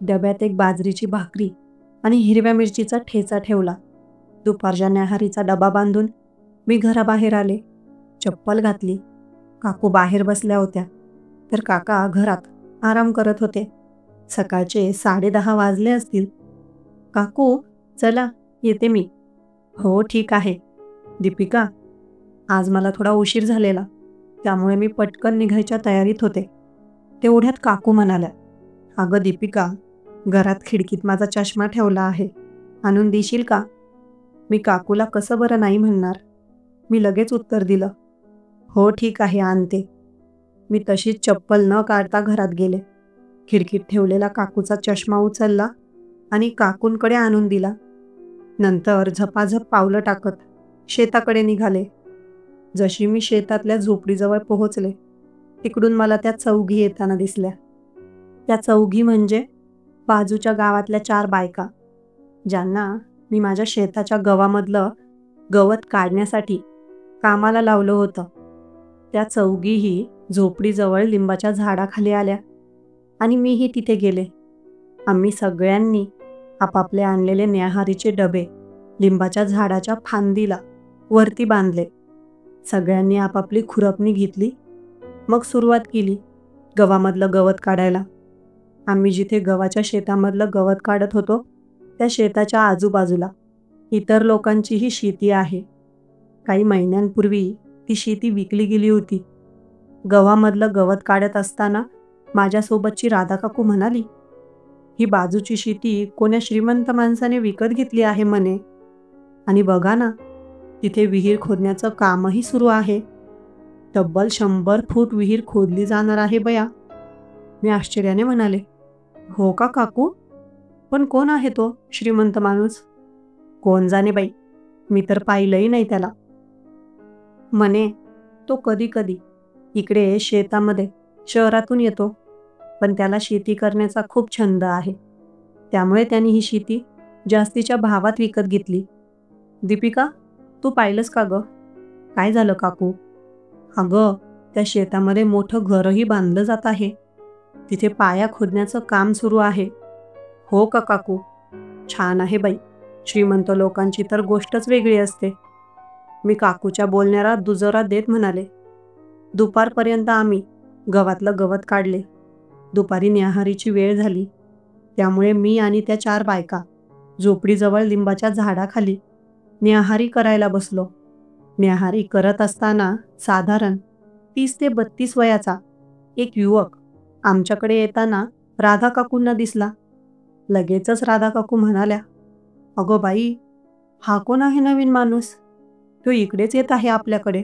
डब्यात एक बाजरीची भाकरी आणि हिरव्या मिरचीचा ठेचा ठेवला. दुपारच्या न्याहारीचा डबा बांधून मी घराबाहेर आले. चप्पल घातली. काकू बाहेर बसल्या होत्या, तर काका घरात आराम करत होते. सकाळचे 10:30 वाजले असतील. "काकू, चला येते मी." "हो, ठीक आहे." "दीपिका, आज मला थोडा उशीर झालेला, त्यामुळे मी पटकन निघायच्या तयारीत होते." तेवढ्यात काकू म्हणाल्या, "अगं दीपिका, घरात खिडकीत माझा चष्मा ठेवला आहे. आणून देशील का?" मी काकूला कसं बरं नाही म्हणणार. मी लगेच उत्तर दिलं, "हो, ठीक आहे, आणते." मी तशीच चप्पल न काढता घरात गेले. खिडकीत ठेवलेला काकूचा चष्मा उचलला आणि काकूंकडे आणून दिला. नंतर झपाझप पावलं टाकत शेताकडे निघाले. जशी मी शेतातल्या झोपडीजवळ पोहोचले, तिकडून मला त्या चौघी येताना दिसल्या. त्या चौघी म्हणजे बाजूच्या गावातल्या 4 बायका, ज्यांना मी माझ्या शेताच्या गव्हामधलं गवत काढण्यासाठी कामाला लावलं होतं. त्या चौघीही झोपडीजवळ लिंबाच्या झाडाखाली आल्या आणि मीही तिथे गेले. आम्ही सगळ्यांनी आपापले आणलेले न्याहारीचे डबे लिंबाच्या झाडाच्या फांदीला वरती बांधले. सगळ्यांनी आपापली खुरपणी घेतली. मग सुरुवात केली गव्हामधलं गवत काढायला. आम्ही जिथे गव्हाच्या शेतामधलं गवत काढत होतो, त्या शेताच्या आजूबाजूला इतर लोकांचीही शेती आहे. काही महिन्यांपूर्वी ती शेती विकली गेली होती. गव्हामधलं गवत काढत असताना माझ्यासोबतची राधा काकू म्हणाली, "ही बाजूची शेती कोण्या श्रीमंत माणसाने विकत घेतली आहे म्हणे. आणि बघा ना, तिथे विहीर खोदण्याचं कामही सुरू आहे. तब्बल 100 फूट विहीर खोदली जाणार आहे बया." मी आश्चर्याने म्हणाले, "हो का काकू? पण कोण आहे तो श्रीमंत माणूस?" "कोण जाणे बाई, मी तर पाहिलंही नाही त्याला." म्हणे, "तो कधी कधी इकडे शेतामध्ये शहरातून येतो, पण त्याला शेती करण्याचा खूप छंद आहे. त्यामुळे त्यांनी ही शेती जास्तीच्या भावात विकत घेतली." "दीपिका, तू पाहिलंस का गं?" "काय झालं काकू?" "अगं, त्या शेतामध्ये मोठं घरही बांधलं जात आहे. तिथे पाया खोदण्याचं काम सुरू आहे." "हो का काकू? छान आहे बाई. श्रीमंत लोकांची तर गोष्टच वेगळी असते." मी काकूच्या बोलण्याला दुजोरा देत म्हणाले, "दुपारपर्यंत आम्ही गव्हातलं गवत काढले. दुपारी न्याहारीची वेळ झाली. त्यामुळे मी आणि त्या 4 बायका झोपडीजवळ लिंबाच्या झाडाखाली न्याहारी करायला बसलो. न्याहारी करत असताना साधारण 30 ते 32 वयाचा एक युवक आमच्याकडे येताना राधा काकूंना दिसला. लगेचच राधा काकू म्हणाल्या, "अगं बाई, हा कोण आहे नवीन माणूस? तो इकडेच येत आहे आपल्याकडे."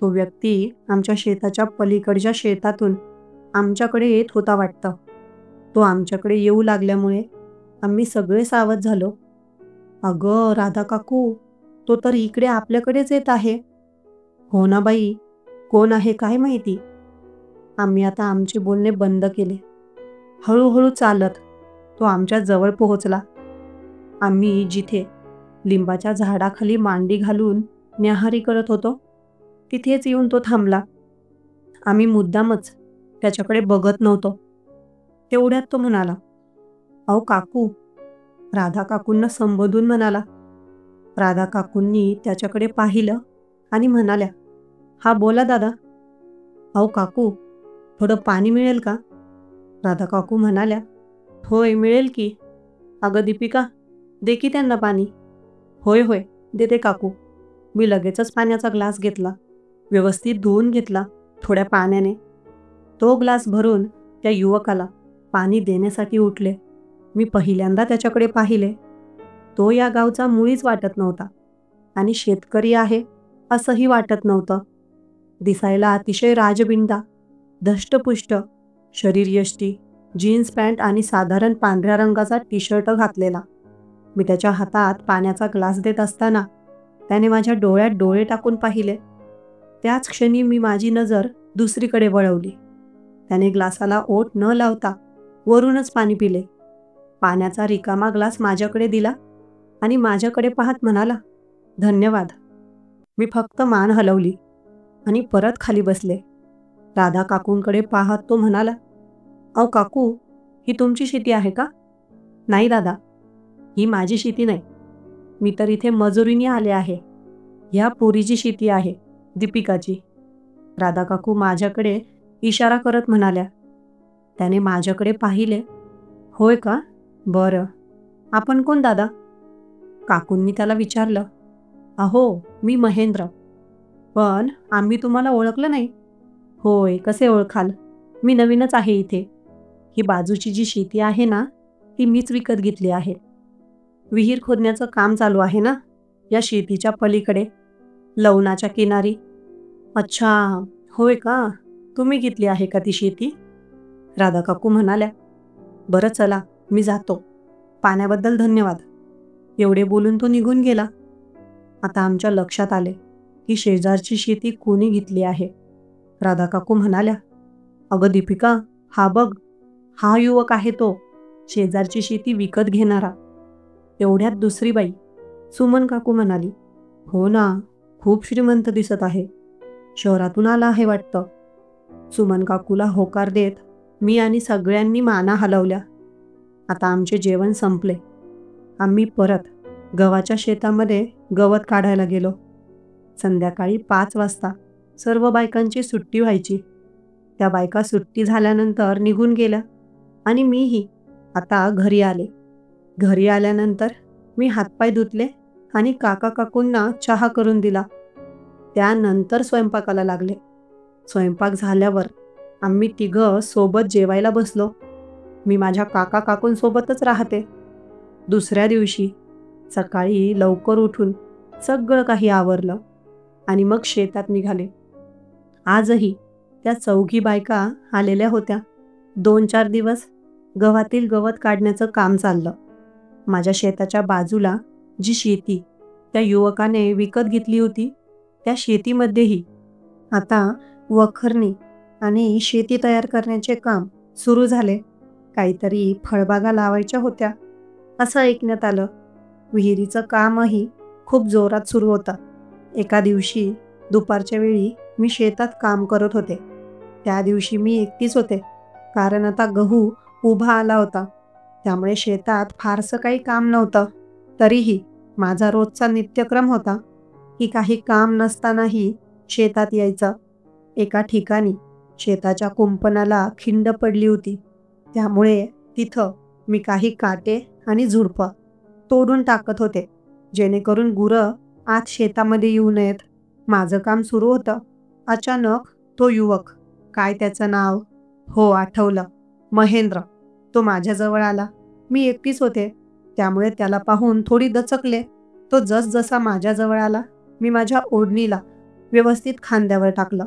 तो व्यक्ती आमच्या शेताच्या पलीकडच्या शेतातून आमच्याकडे येत होता वाटतं. तो आमच्याकडे येऊ लागल्यामुळे आम्ही सगळे सावध झालो. "अगं राधा काकू, तो तर इकडे आपल्याकडेच येत आहे." "हो ना बाई, कोण आहे काय माहिती." आम्ही आता आमचे बोलणे बंद केले. हळूहळू चालत तो आमच्या जवळ पोहोचला. आम्ही जिथे लिंबाच्या झाडाखाली मांडी घालून न्याहारी करत होतो, तिथेच येऊन तो थांबला. आम्ही मुद्दामच त्याच्याकडे बघत नव्हतो. तेवढ्यात तो म्हणाला, "अहो काकू." राधा काकूंना संबोधून म्हणाला. राधा काकूंनी त्याच्याकडे पाहिलं आणि म्हणाल्या, "हा बोला दादा." "अहो काकू, थोडं पाणी मिळेल का?" राधा काकू म्हणाल्या, "होय, मिळेल की." "अगं दीपिका, दे की त्यांना पाणी." "होय होय, देते काकू." मी लगेचच पाण्याचा ग्लास घेतला. व्यवस्थित धुवून घेतला थोड्या पाण्याने. तो ग्लास भरून त्या युवकाला पाणी देण्यासाठी उठले. मी पहिल्यांदा त्याच्याकडे पाहिले. तो या गावचा मुळीच वाटत नव्हता आणि शेतकरी आहे असंही वाटत नव्हतं. दिसायला अतिशय राजबिंडा, धष्टपुष्ट, शरीरयष्टी, जीन्स पॅन्ट आणि साधारण पांढऱ्या रंगाचा टी-शर्ट घातलेला. मी त्याच्या हातात पाण्याचा ग्लास देत असताना त्याने माझ्या डोळ्यात डोळे टाकून पाहिले. त्याच क्षणी मी माझी नजर दुसरीकडे वळवली. त्याने ग्लासाला ओठ न लावता वरूनच पाणी पिले. पाण्याचा रिकामा ग्लास माझ्याकडे दिला आणि माझ्याकडे पाहत म्हणाला, "धन्यवाद." मी फक्त मान हलवली आणि परत खाली बसले. राधा काकूंकडे पाहत तो म्हणाला, "अहो काकू, ही तुमची शेती आहे का? नाही दादा, ही माझी शेती नाही. मी तर इथे मजुरीने आले आहे. ह्या पोरीची शेती आहे, दीपिकाची. राधा काकू माझ्याकडे इशारा करत म्हणाल्या. त्याने माझ्याकडे पाहिले. होय का? बरं. आपण कोण दादा? काकूंनी त्याला विचारलं. अहो, मी महेंद्र. पण आम्ही तुम्हाला ओळखलं नाही. होय, कसे ओळखाल? मी नवीनच आहे इथे. ही बाजूची जी शेती आहे ना, ती मीच विकत घेतली आहे. विहीर खोदण्याचं काम चालू आहे ना, या शेतीच्या पलीकडे, लवणाच्या किनारी. अच्छा, होय का? तुम्ही घेतली आहे का ती शेती? राधा काकू म्हणाल्या. बरं चला, मी जातो. पाण्याबद्दल धन्यवाद. एवढे बोलून तो निघून गेला. आता आमच्या लक्षात आले की शेजारची शेती कोणी घेतली आहे. राधा काकू म्हणाल्या, अगं दीपिका, हा बघ, हा युवक आहे तो, शेजारची शेती विकत घेणारा. तेवढ्यात दुसरी बाई, सुमन काकू म्हणाली, हो ना, खूप श्रीमंत दिसत आहे. शहरातून आला आहे वाटतं. सुमन काकूला होकार देत मी आणि सगळ्यांनी माना हलवल्या. आता आमचे जेवण संपले. आम्ही परत गव्हाच्या शेतामध्ये गवत काढायला गेलो. संध्याकाळी 5 वाजता सर्व बायकांची सुट्टी व्हायची. त्या बायका सुट्टी झाल्यानंतर निघून गेल्या आणि मीही आता घरी आले. घरी आल्यानंतर मी हातपाय धुतले आणि काका काकूंना चहा करून दिला. त्यानंतर स्वयंपाकाला लागले. स्वयंपाक झाल्यावर आम्ही तिघं सोबत जेवायला बसलो. मी माझ्या काका काकूंसोबतच राहते. दुसऱ्या दिवशी सकाळी लवकर उठून सगळं काही आवरलं आणि मग शेतात निघाले. आजही त्या 4 बायका आलेल्या होत्या. 2-4 दिवस गव्हातील गवत काढण्याचं काम चाललं. माझ्या शेताच्या बाजूला जी शेती त्या युवकाने विकत घेतली होती, त्या शेतीमध्येही आता वखरणी आणि शेती तयार करण्याचे काम सुरू झाले. काहीतरी फळबागा लावायच्या होत्या असं ऐकण्यात आलं. विहिरीचं कामही खूप जोरात सुरू होतं. एका दिवशी दुपारच्या वेळी मी शेतात काम करत होते. त्या दिवशी मी एकटीच होते, कारण आता गहू उभा आला होता. त्यामुळे शेतात फारसं काही काम नव्हतं. तरीही माझा रोजचा नित्यक्रम होता की काही काम नसतानाही शेतात यायचं. एका ठिकाणी शेताच्या कुंपणाला खिंड पडली होती. त्यामुळे तिथं मी काही काटे आणि झुडपं तोडून टाकत होते, जेणेकरून गुरं आत शेतामध्ये येऊ नयेत. माझं काम सुरू होतं. अचानक तो युवक, काय त्याचं नाव? हो, आठवलं, महेंद्र. तो माझ्याजवळ आला. मी एकटीच होते, त्यामुळे त्याला पाहून थोडी दचकले. तो जसजसा माझ्याजवळ आला, मी माझ्या ओढणीला व्यवस्थित खांद्यावर टाकलं.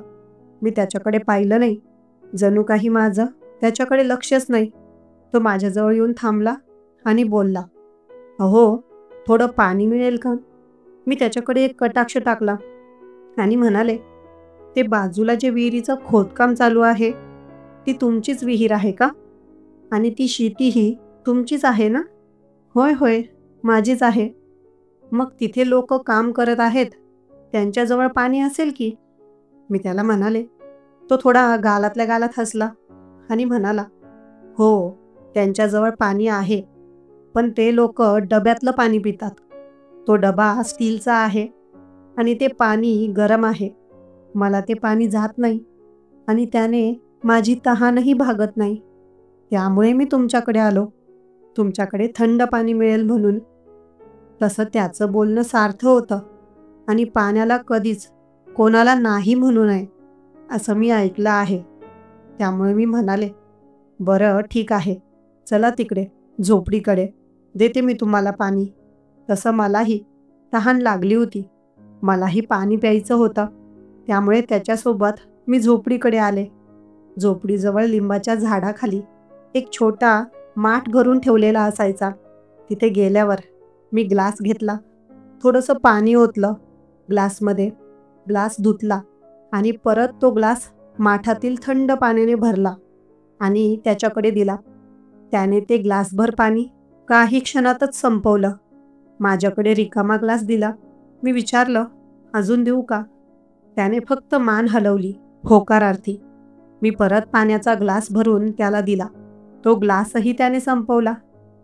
मी त्याच्याकडे पाहिलं नाही. जणू काही माझं त्याच्याकडे लक्षच नाही. तो माझ्याजवळ येऊन थांबला आणि बोलला, अहो, थोडं पाणी मिळेल का? मी त्याच्याकडे एक कटाक्ष टाकला आणि म्हणाले, ते बाजूला जे विहिरीचं खोदकाम चालू आहे, ती तुमचीच विहीर आहे का? आणि ती शेतीही तुमचीच आहे ना? होय होय, माझीच आहे. मग तिथे लोक काम करत आहेत, त्यांच्याजवळ पाणी असेल की? मी त्याला म्हणाले. तो थोडा गालातल्या गालात हसला आणि म्हणाला, हो, त्यांच्याजवळ पाणी आहे, पण ते लोक डब्यातलं पाणी पितात. तो डबा स्टीलचा आहे आणि ते पाणी गरम आहे. मला ते पाणी जात नाही आणि त्याने माझी तहानही भागत नाही. त्यामुळे मी तुमच्याकडे आलो, तुमच्याकडे थंड पाणी मिळेल म्हणून. तसं त्याचं बोलणं सार्थ होतं आणि पाण्याला कधीच कोणाला नाही म्हणू नये असं मी ऐकलं आहे. त्यामुळे मी म्हणाले, बरं ठीक आहे, चला तिकडे झोपडीकडे, देते मी तुम्हाला पाणी. तसं मलाही तहान लागली होती. मलाही पाणी प्यायचं होतं. त्यामुळे त्याच्यासोबत मी झोपडीकडे आले. झोपडीजवळ लिंबाच्या झाडाखाली एक छोटा माठ भरून ठेवलेला असायचा. तिथे गेल्यावर मी ग्लास घेतला, थोडंसं पाणी ओतलं ग्लासमध्ये, ग्लास धुतला आणि परत तो ग्लास माठातील थंड पाण्याने भरला आणि त्याच्याकडे दिला. त्याने ते ग्लासभर पाणी काही क्षणातच संपवलं. माझ्याकडे रिकामा ग्लास दिला. मी विचारलं, अजून देऊ का? त्याने फक्त मान हलवली होकारार्थी. मी परत पाण्याचा ग्लास भरून त्याला दिला. तो ग्लासही त्याने संपवला.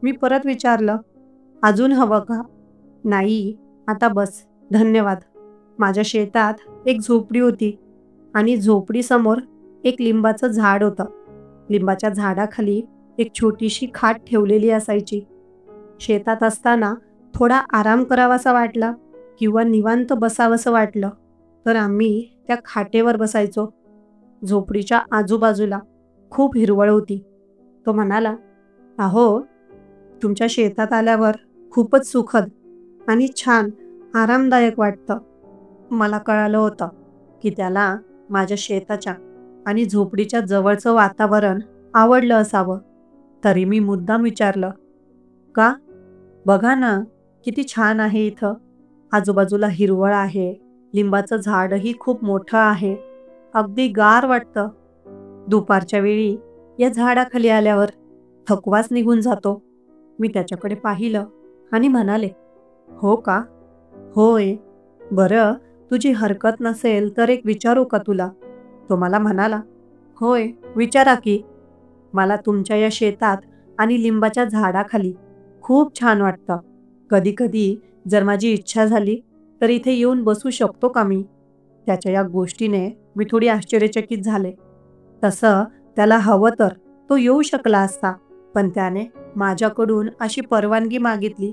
मी परत विचारलं, अजून हवं का? नाही, आता बस, धन्यवाद. माझ्या शेतात एक झोपडी होती आणि झोपडीसमोर एक लिंबाचं झाड होतं. लिंबाच्या झाडाखाली एक छोटीशी खाट ठेवलेली असायची. शेतात असताना थोडा आराम करावासा वाटला किंवा निवांत बसावंसं वाटलं तर आम्ही त्या खाटेवर बसायचो. झोपडीच्या आजूबाजूला खूप हिरवळ होती. तो म्हणाला, अहो, तुमच्या शेतात आल्यावर खूपच सुखद आणि छान आरामदायक वाटतं. मला कळालं होतं की त्याला माझ्या शेताच्या आणि झोपडीच्या जवळचं वातावरण आवडलं असावं. तरी मी मुद्दाम विचारलं, का? बघा ना, किती छान आहे इथं. आजूबाजूला हिरवळ आहे, लिंबाचं झाडही खूप मोठं आहे, अगदी गार वाटतं. दुपारच्या वेळी या झाडाखाली आल्यावर थकवाच निघून जातो. मी त्याच्याकडे पाहिलं आणि म्हणाले, हो का? होय. बरं, तुझी हरकत नसेल तर एक विचारू का तुला? तो मला म्हणाला, होय, विचारा की. मला तुमच्या या शेतात आणि लिंबाच्या झाडाखाली खूप छान वाटतं. कधी-कधी जर माझी इच्छा झाली तर इथे येऊन बसू शकतो का मी? त्याच्या या गोष्टीने मी थोडी आश्चर्यचकित झाले. तसं त्याला हवं तर तो येऊ शकला असता, पण त्याने माझ्याकडून अशी परवानगी मागितली.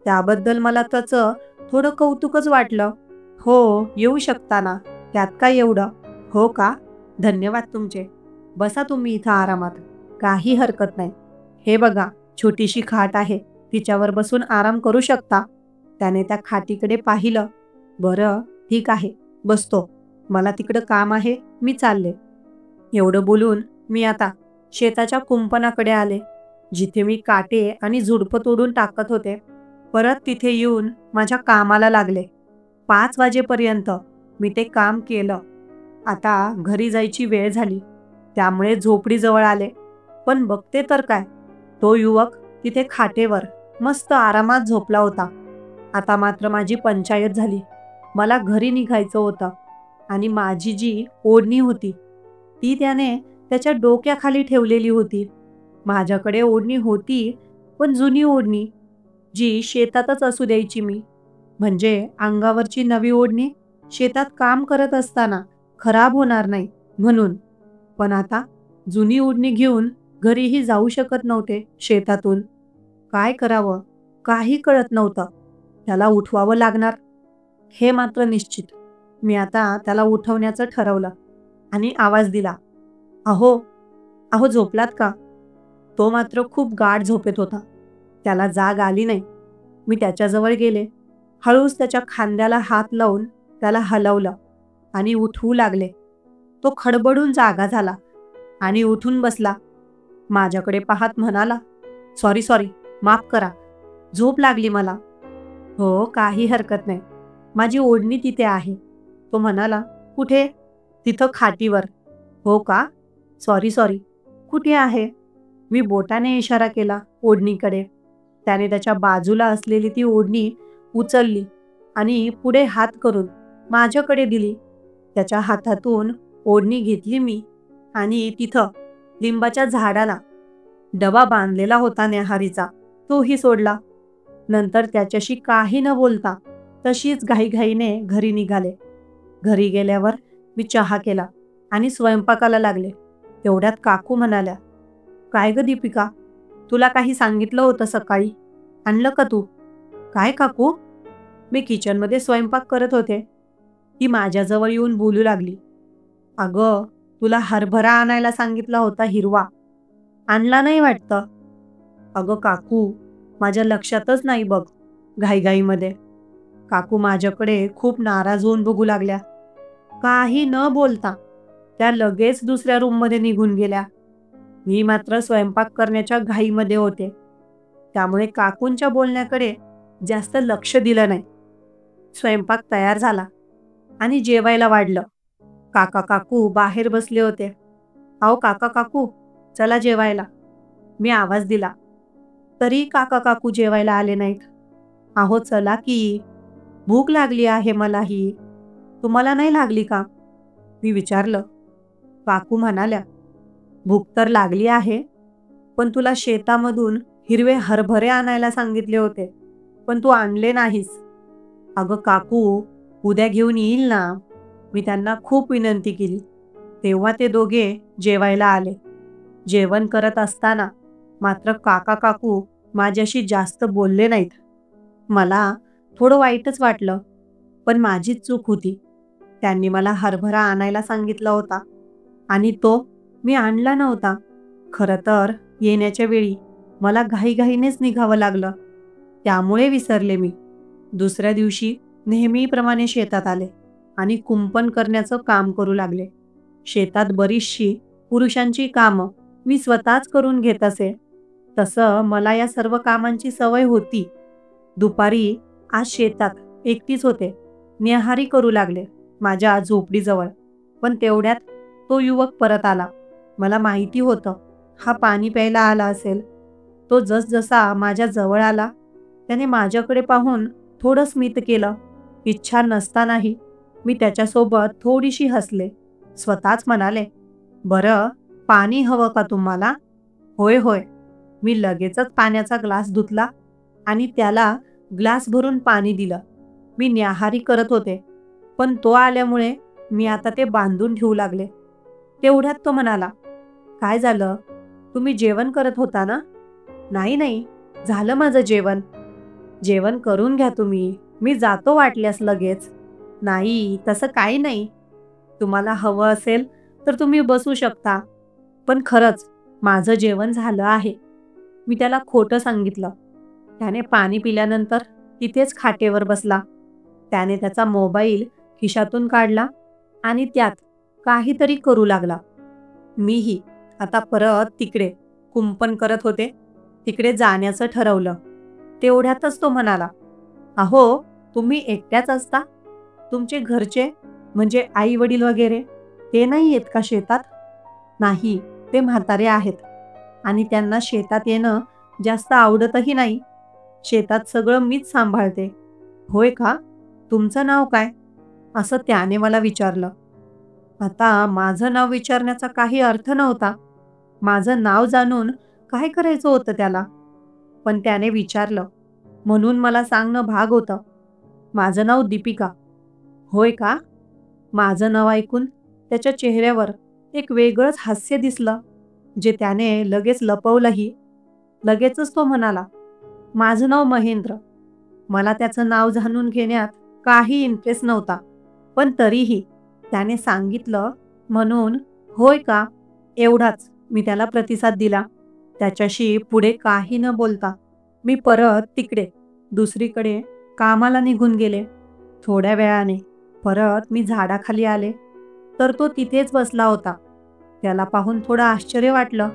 त्याबद्दल मला त्याचं थोडं कौतुकच वाटलं. हो, येऊ शकता ना, त्यात काय एवढं? हो का? धन्यवाद तुमचे. बसा तुम्ही इथं आरामात. काही हरकत नाही. हे बघा, छोटीशी खाट आहे, तिच्यावर बसून आराम करू शकता. त्याने त्या खाटीकडे पाहिलं. बरं, ठीक आहे, बसतो. मला तिकडं काम आहे, मी चालले. एवढं बोलून मी आता शेताच्या कुंपणाकडे आले, जिथे मी काटे आणि झुडपं तोडून टाकत होते. परत तिथे येऊन माझ्या कामाला लागले. 5 वाजेपर्यंत मी ते काम केलं. आता घरी जायची वेळ झाली, त्यामुळे झोपडीजवळ आले. पण बघते तर काय, तो युवक तिथे खाटेवर मस्त आरामात झोपला होता. आता मात्र माझी पंचायत झाली. मला घरी निघायचं होतं आणि माझी जी ओढणी होती ती त्याने त्याच्या डोक्याखाली ठेवलेली होती. माझ्याकडे ओढणी होती, पण जुनी ओढणी, जी शेतातच असू द्यायची मी. म्हणजे अंगावरची नवी ओढणी शेतात काम करत असताना खराब होणार नाही म्हणून. पण आता जुनी ओढणी घेऊन घरीही जाऊ शकत नव्हते शेतातून. काय करावं काही कळत नव्हतं. त्याला उठवावं लागणार हे मात्र निश्चित. मी आता त्याला उठवण्याचं ठरवलं आणि आवाज दिला, अहो, अहो, झोपलात का? तो मात्र खूप गाढ झोपेत होता. त्याला जाग आली नाही. मी त्याच्याजवळ गेले. हळूच त्याच्या खांद्याला हात लावून त्याला हलवलं आणि उठवू लागले. तो खडबडून जागा झाला आणि उठून बसला. माझ्याकडे पाहत म्हणाला, सॉरी सॉरी, माफ करा, झोप लागली मला. हो, काही हरकत नाही. माझी ओढणी तिथे आहे. तो म्हणाला, कुठे? तिथं खाटीवर. हो का? सॉरी सॉरी, कुठे आहे? मी बोटाने इशारा केला ओढणीकडे. त्याने त्याच्या बाजूला असलेली ती ओढणी उचलली आणि पुढे हात करून माझ्याकडे दिली. त्याच्या हातातून ओढणी घेतली मी आणि तिथं लिंबाच्या झाडाला डबा बांधलेला होता न्याहारीचा, तोही सोडला. नंतर त्याच्याशी काही न बोलता तशीच घाईघाईने घरी निघाले. घरी गेल्यावर मी चहा केला आणि स्वयंपाकाला लागले. तेवढ्यात काकू म्हणाल्या, काय ग दीपिका, तुला काही सांगितलं होतं सकाळी, आणलं का तू? काय काकू? मी किचनमध्ये स्वयंपाक करत होते. ती माझ्याजवळ येऊन बोलू लागली, अगं, तुला हरभरा आणायला सांगितला होता हिरवा, आणला नाही वाटतं. अगं काकू, माझ्या लक्षातच नाही बघ, घाईघाईमध्ये. काकू माझ्याकडे खूप नाराज होऊन बघू लागल्या. काही न बोलता त्या लगेच दुसऱ्या रूममध्ये निघून गेल्या. मी मात्र स्वयंपाक करण्याच्या घाईमध्ये होते, त्यामुळे काकूंच्या बोलण्याकडे जास्त लक्ष दिलं नाही. स्वयंपाक तयार झाला आणि जेवायला वाढलं. काका काकू बाहेर बसले होते. अहो काका काकू, चला जेवायला. मी आवाज दिला, तरी काका काकू जेवायला आले नाहीत. अहो चला की, भूक लागली आहे मलाही. तुम्हाला नाही लागली का? मी विचारलं. काकू म्हणाल्या, भूक तर लागली आहे, पण तुला शेतामधून हिरवे हरभरे आणायला सांगितले होते, पण तू आणले नाहीस. अगं काकू, उद्या घेऊन येईल ना. मी त्यांना खूप विनंती केली. तेव्हा ते दोघे जेवायला आले. जेवण करत असताना मात्र काका काकू माझ्याशी जास्त बोलले नाहीत. मला थोडं वाईटच वाटलं, पण माझीच चूक होती. त्यांनी मला हरभरा आणायला सांगितला होता आणि तो मी आणला नव्हता. खरं तर येण्याच्या वेळी मला घाईघाईनेच निघावं लागलं, त्यामुळे विसरले मी. दुसऱ्या दिवशी नेहमीप्रमाणे शेतात आले आणि कुंपण करण्याचं काम करू लागले. शेतात बरीचशी पुरुषांची कामं मी स्वतःच करून घेत असे. तसं मला या सर्व कामांची सवय होती. दुपारी आज शेतात एकटीच होते. न्याहारी करू लागले माझ्या झोपडीजवळ. पण तेवढ्यात तो युवक परत आला. मला माहिती होतं हा पाणी प्यायला आला असेल. तो जसजसा माझ्या जवळ आला त्याने माझ्याकडे पाहून थोडं स्मित केलं. इच्छा नसतानाही मी त्याच्यासोबत थोडीशी हसले. स्वतःच म्हणाले, "बरं, पाणी हवं का तुम्हाला?" "होय होय." मी लगेचच पाण्याचा ग्लास धुतला आणि त्याला ग्लास भरून पाणी दिलं. मी न्याहारी करत होते, पण तो आल्यामुळे मी आता ते बांधून ठेवू लागले. तेवढ्यात तो म्हणाला, "काय झालं? तुम्ही जेवण करत होता ना?" "नाही नाही, झालं माझं जेवण." "जेवण करून घ्या तुम्ही. मी जातो वाटल्यास लगेच." "नाही, तसं काही नाही. तुम्हाला हवं असेल तर तुम्ही बसू शकता. पण खरंच माझं जेवण झालं आहे." मी त्याला खोटं सांगितलं. त्याने पाणी पिल्यानंतर तिथेच खाटेवर बसला. त्याने त्याचा मोबाईल खिशातून काढला आणि त्यात काहीतरी करू लागला. मीही आता परत तिकडे कुंपण करत होते, तिकडे जाण्याचं ठरवलं. तेवढ्यातच तो म्हणाला, "अहो, तुम्ही एकट्याच असता? तुमचे घरचे म्हणजे आई वडील वगैरे ते नाही आहेत का शेतात?" "नाही, ते म्हातारे आहेत आणि त्यांना शेतात येणं जास्त आवडतही नाही. शेतात सगळं मीच सांभाळते." "होय का? तुमचं नाव काय?" असं त्याने मला विचारलं. आता माझं नाव विचारण्याचा काही अर्थ नव्हता. माझं नाव जाणून काय करायचं होतं त्याला? पण त्याने विचारलं म्हणून मला सांगणं भाग होतं. "माझं नाव दीपिका." "होय का?" माझं नाव ऐकून त्याच्या चेहऱ्यावर एक वेगळंच हास्य दिसलं, जे त्याने लगेच लपवलंही. लगेचच तो म्हणाला, "माझं नाव महेंद्र." मला त्याचं नाव जाणून घेण्यात काही इंटरेस्ट नव्हता, पण तरीही त्याने सांगितलं म्हणून "होय का?" एवढाच मी त्याला प्रतिसाद दिला. त्याच्याशी पुढे काही न बोलता मी परत तिकडे दुसरीकडे कामाला निघून गेले. थोड्या वेळाने परत मी झाडाखाली आले, तर तो तिथेच बसला होता. त्याला पाहून थोडं आश्चर्य वाटलं,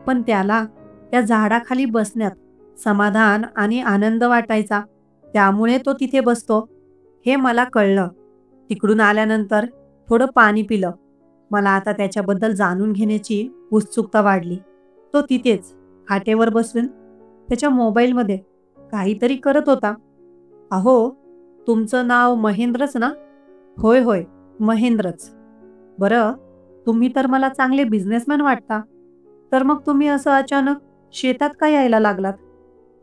पण त्याला त्या झाडाखाली बसण्यात समाधान आणि आनंद वाटायचा. त्यामुळे तो तिथे बसतो हे मला कळलं. तिकडून आल्यानंतर थोडं पाणी पिलं. मला आता त्याच्याबद्दल जाणून घेण्याची उत्सुकता वाढली. तो तिथेच खाटेवर बसून त्याच्या मोबाईलमध्ये काहीतरी करत होता. "अहो, तुमचं नाव महेंद्रच ना?" "होय होय, महेंद्रच." "बरं, तुम्ही तर मला चांगले बिझनेसमॅन वाटता. तर मग तुम्ही असं अचानक शेतात का यायला लागलात?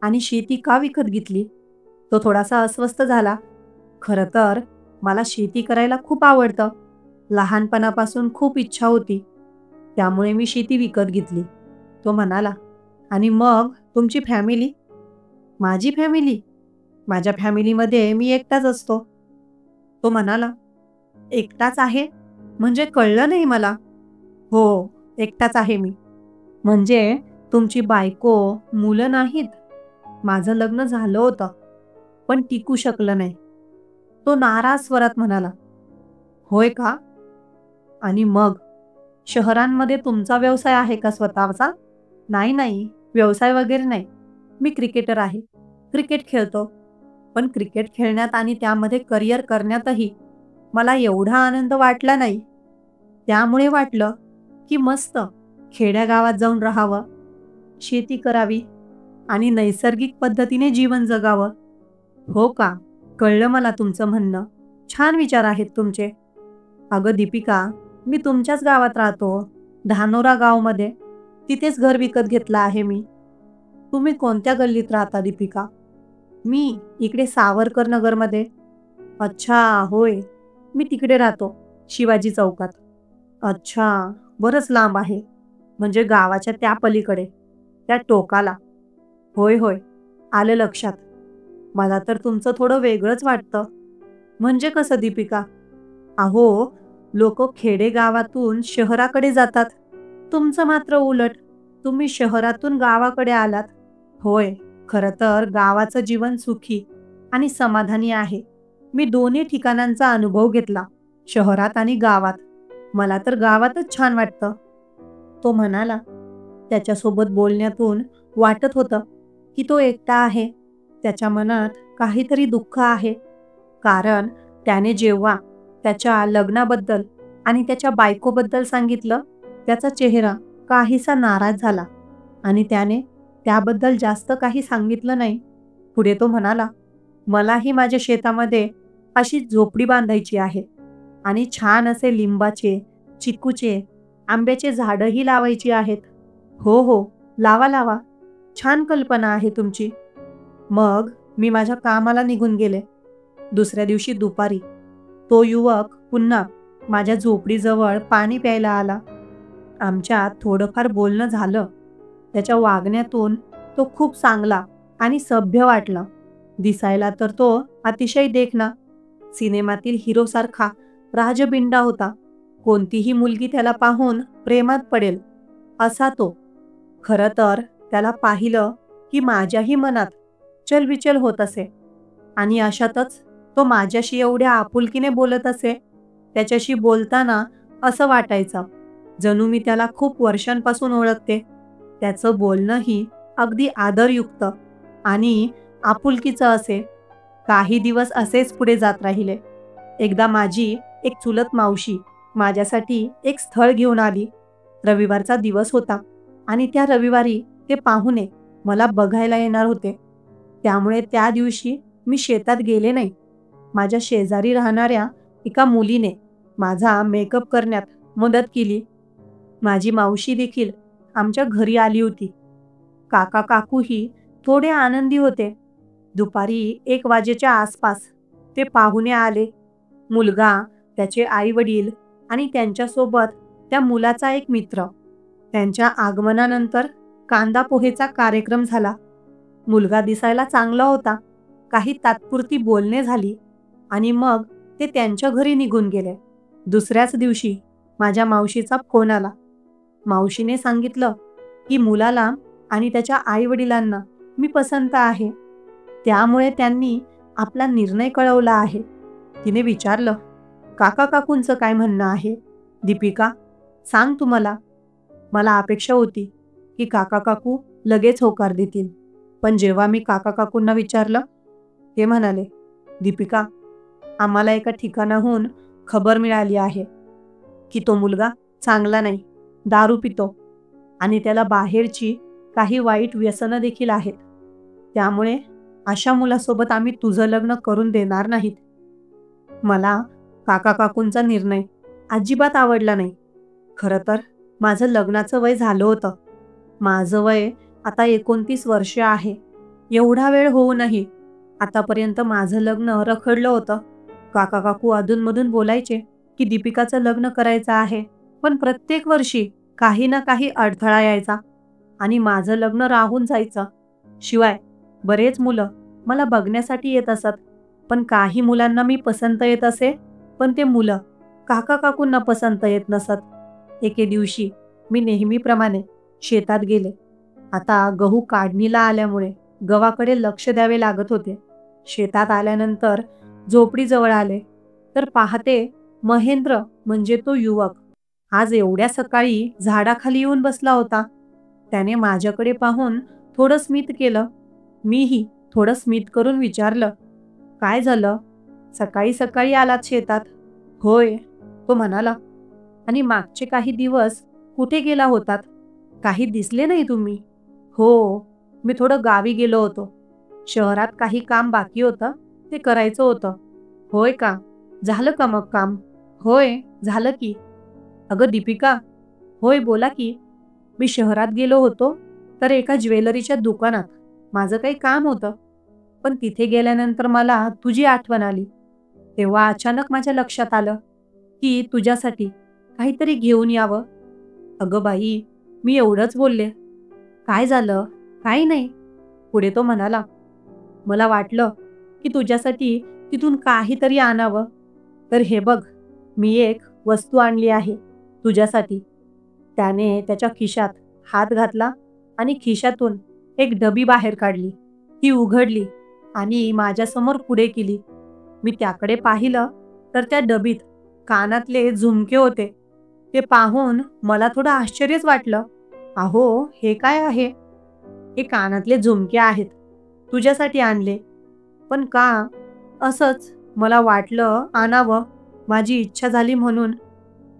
आणि शेती का विकत घेतली?" तो थोडासा अस्वस्थ झाला. "खरं तर मला शेती करायला खूप आवडतं. लहानपणापासून खूप इच्छा होती. त्यामुळे मी शेती विकत घेतली." तो म्हणाला, "आणि मग तुमची फॅमिली?" "माझी फॅमिली? माझ्या फॅमिलीमध्ये मी एकटाच असतो." तो म्हणाला, "एकटाच आहे? म्हणजे कळलं नाही मला." "हो, एकटाच आहे मी." "म्हणजे तुमची बायको, मुलं नाहीत?" "माझं लग्न झालं होतं, पण टिकू शकलं नाही." तो नाराज स्वरात म्हणाला, "होय का? आणि मग शहरांमध्ये तुमचा व्यवसाय आहे का स्वतःचा?" "नाही, नाही, व्यवसाय वगैरे नाही. मी क्रिकेटर आहे. क्रिकेट खेळतो. पण क्रिकेट खेळण्यात आणि त्यामध्ये करिअर करण्यातही मला एवढा आनंद वाटला नाही. त्यामुळे वाटलं की मस्त खेड्यागावात जाऊन राहावं, शेती करावी आणि नैसर्गिक पद्धतीने जीवन जगावं." "हो का? कळलं मला तुमचं म्हणणं. छान विचार आहेत तुमचे." "अगं दीपिका, मी तुमच्याच गावात राहतो, धानोरा गावमध्ये." तिथेच घर विकत घेतलं आहे मी. तुम्ही कोणत्या गल्लीत राहता दीपिका? मी इकडे सावरकर नगरमध्ये. अच्छा, होय. मी तिकडे राहतो, शिवाजी चौकात. अच्छा, बरंच लांब आहे. म्हणजे गावाच्या त्या पलीकडे, त्या टोकाला. होय, होय. आलं लक्षात. मला तर तुमचं थोडं वेगळंच वाटतं. म्हणजे कसं दीपिका? अहो, लोकं खेडेगावातून शहराकडे जातात. तुमचं मात्र उलट. तुम्ही शहरातून गावाकडे आलात. होय, खरं तर गावाचं जीवन सुखी आणि समाधानी आहे. मी दोन्ही ठिकाणांचा अनुभव घेतला, शहरात आणि गावात. मला तर गावातच छान वाटतं, तो म्हणाला. त्याच्यासोबत बोलण्यातून वाटत होतं की तो एकटा आहे. त्याच्या मनात काहीतरी दुःख आहे. कारण त्याने जेव्हा त्याच्या लग्नाबद्दल आणि त्याच्या बायकोबद्दल सांगितलं, त्याचा चेहरा काहीसा नाराज झाला आणि त्याने त्याबद्दल जास्त काही सांगितलं नाही. पुढे तो म्हणाला, "मलाही माझ्या शेतामध्ये अशी झोपडी बांधायची आहे आणि छान असे लिंबाचे, चिकूचे, आंब्याचे झाडंही लावायची आहेत." "हो, हो, लावा, लावा. छान कल्पना आहे तुमची." मग मी माझ्या कामाला निघून गेले. दुसऱ्या दिवशी दुपारी तो युवक पुन्हा माझ्या झोपडीजवळ पाणी प्यायला आला. आमच्यात थोडंफार बोलणं झालं. त्याच्या वागण्यातून तो खूप चांगला आणि सभ्य वाटला. दिसायला तर तो अतिशय देखणा, सिनेमातील हिरोसारखा राजबिंडा होता. कोणतीही मुलगी त्याला पाहून प्रेमात पडेल असा तो. खरं तर त्याला पाहिलं की माझ्याही मनात चलबिचल होत असे आणि अशातच तो माझ्याशी एवढ्या आपुलकीने बोलत असे. त्याच्याशी बोलताना असं वाटायचं जणू मी त्याला खूप वर्षांपासून ओळखते. त्याचं बोलणंही अगदी आदरयुक्त आणि आपुलकीचं असे. काही दिवस असेच पुढे जात राहिले. एकदा माझी एक चुलत मावशी माझ्यासाठी एक स्थळ घेऊन आली. रविवारचा दिवस होता आणि त्या रविवारी ते पाहुणे मला बघायला येणार होते. त्यामुळे त्या दिवशी मी शेतात गेले नाही. माझ्या शेजारी राहणाऱ्या एका मुलीने माझा मेकअप करण्यात मदत केली. माझी मावशी देखील आमच्या घरी आली होती. काका काकूही थोडे आनंदी होते. दुपारी 1 वाजेच्या आसपास ते पाहुणे आले. मुलगा, त्याचे आई-वडील आणि त्यांच्यासोबत त्या मुलाचा एक मित्र. त्यांच्या आगमनानंतर कांदा पोहेचा कार्यक्रम झाला. मुलगा दिसायला चांगला होता. काही तात्पुरती बोलणे झाली आणि मग ते त्यांच्या घरी निघून गेले. दुसऱ्याच दिवशी माझ्या मावशीचा फोन आला. मावशीने सांगितलं की मुलाला आणि त्याच्या आई-वडिलांना मी पसंत आहे. त्यामुळे त्यांनी आपला निर्णय कळवला आहे. तिने विचारलं, "काका काकूंचं काय म्हणणं आहे? दीपिका, सांग तू मला." मला अपेक्षा होती की काका काकू लगेच होकार देतील. पण जेव्हा मी काका काकूंना विचारलं, ते म्हणाले, "दीपिका, आम्हाला एका ठिकाणाहून खबर मिळाली आहे की तो मुलगा चांगला नाही, दारू पितो आणि त्याला बाहेरची काही वाईट व्यसनं देखील आहेत. त्यामुळे अशा मुलासोबत आम्ही तुझं लग्न करून देणार नाहीत." मला काका काकूंचा निर्णय अजिबात आवडला नाही. खरं तर माझं लग्नाचं वय झालं होतं. माझं वय आता 29 वर्ष आहे. एवढा वेळ होऊनही आतापर्यंत माझं लग्न रखडलं होतं. काका काकू अधूनमधून बोलायचे की दीपिकाचं लग्न करायचं आहे. पण प्रत्येक वर्षी काही ना काही अडथळा यायचा आणि माझं लग्न राहून जायचं. शिवाय बरेच मुलं मला बघण्यासाठी येत असत. पण काही मुलांना मी पसंत येत असे, पण ते मुलं काका काकूंना पसंत येत नसत. एके दिवशी मी नेहमीप्रमाणे शेतात गेले. आता गहू काढणीला आल्यामुळे गव्हाकडे लक्ष द्यावे लागत होते. शेतात आल्यानंतर झोपडीजवळ आले तर पाहते महेंद्र म्हणजे तो युवक आज एवढ्या सकाळी झाडाखाली येऊन बसला होता. त्याने माझ्याकडे पाहून थोडं स्मित केलं. मीही थोडं स्मित करून विचारलं, "काय झालं? सकाळी सकाळी आलात शेतात?" "होय," तो म्हणाला. "आणि मागचे काही दिवस कुठे गेला होतात? काही दिसले नाही तुम्ही." "हो, मी थोडं गावी गेलो होतो. शहरात काही काम बाकी होतं, ते करायचं होतं." "होय का? झालं का मग काम?" "होय, झालं की." "अगं दीपिका." "होय, बोला की." मी शहरात गेलो होतो, तर एका ज्वेलरीच्या दुकानात माझं काही काम होतं. पण तिथे गेल्यानंतर मला तुझी आठवण आली. तेव्हा अचानक माझ्या लक्षात आलं, की तुझ्यासाठी काहीतरी घेऊन यावं. अगं बाई, मी एवढंच बोलले. काय झालं? काही नाही. पुढे तो म्हणाला, मला वाटलं, की तुझ्यासाठी तिथून काहीतरी आणावं. तर हे बघ, मी एक वस्तू आणली आहे तुझ्यासाठी. त्याने त्याच्या खिशात हात घातला आणि खिशातून एक डबी बाहेर काढली. ती उघडली आणि माझ्यासमोर पुढे केली. मी त्याकडे पाहिलं, तर त्या डबीत कानातले झुमके होते. ते पाहून मला थोडं आश्चर्यच वाटलं. अहो, हे काय आहे? हे कानातले झुमके आहेत. तुझ्यासाठी आणले. पण का? असंच मला वाटलं आणावं. माझी इच्छा झाली म्हणून.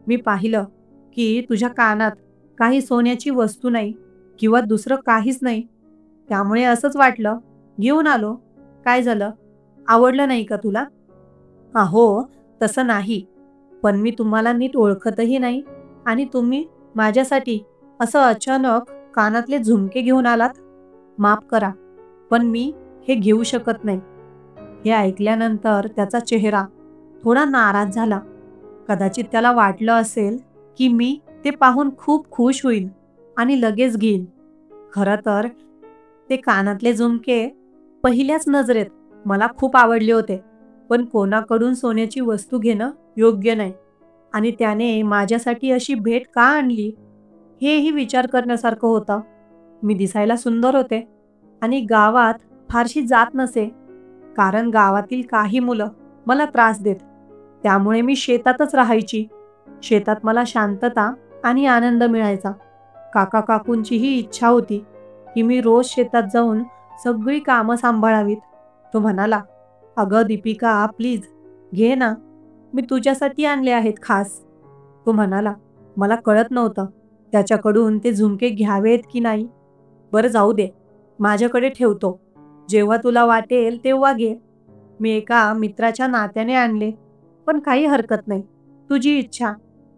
मी पाहिलं, की तुझ्या कानात काही सोन्याची वस्तू नाही किंवा दुसरं काहीच नाही. त्यामुळे असंच वाटलं, घेऊन आलो. काय झालं? आवडलं नाही का तुला? अहो, तसं नाही. पण मी तुम्हाला नीट ओळखतही नाही आणि तुम्ही माझ्यासाठी असं अचानक कानातले झुमके घेऊन आलात? माफ करा, पण मी हे घेऊ शकत नाही. हे ऐकल्यानंतर त्याचा चेहरा थोडा नाराज झाला. कदाचित त्याला वाटलं असेल, की मी ते पाहून खूप खुश होईल आणि लगेच घेईन. खरं तर ते कानातले झुमके पहिल्याच नजरेत मला खूप आवडले होते. पण कोणाकडून सोन्याची वस्तू घेणं योग्य नाही आणि त्याने माझ्यासाठी अशी भेट का आणली, हेही विचार करण्यासारखं होतं. मी दिसायला सुंदर होते आणि गावात फारशी जात नसे, कारण गावातील काही मुलं मला त्रास देत. त्यामुळे मी शेतातच राहायची. शेतात मला शांतता आणि आनंद मिळायचा. काका काकूंचीही इच्छा होती, की मी रोज शेतात जाऊन सगळी कामं सांभाळावीत. तो म्हणाला, अगं दीपिका, प्लीज घे ना, मी तुझ्यासाठी आणले आहेत खास. तो म्हणाला, मला कळत नव्हतं त्याच्याकडून ते झुमके घ्यावेत की नाही. बरं जाऊ दे, माझ्याकडे ठेवतो. जेव्हा तुला वाटेल तेव्हा घे. मी एका मित्राच्या नात्याने आणले, पण काही हरकत नाही. तुझी इच्छा,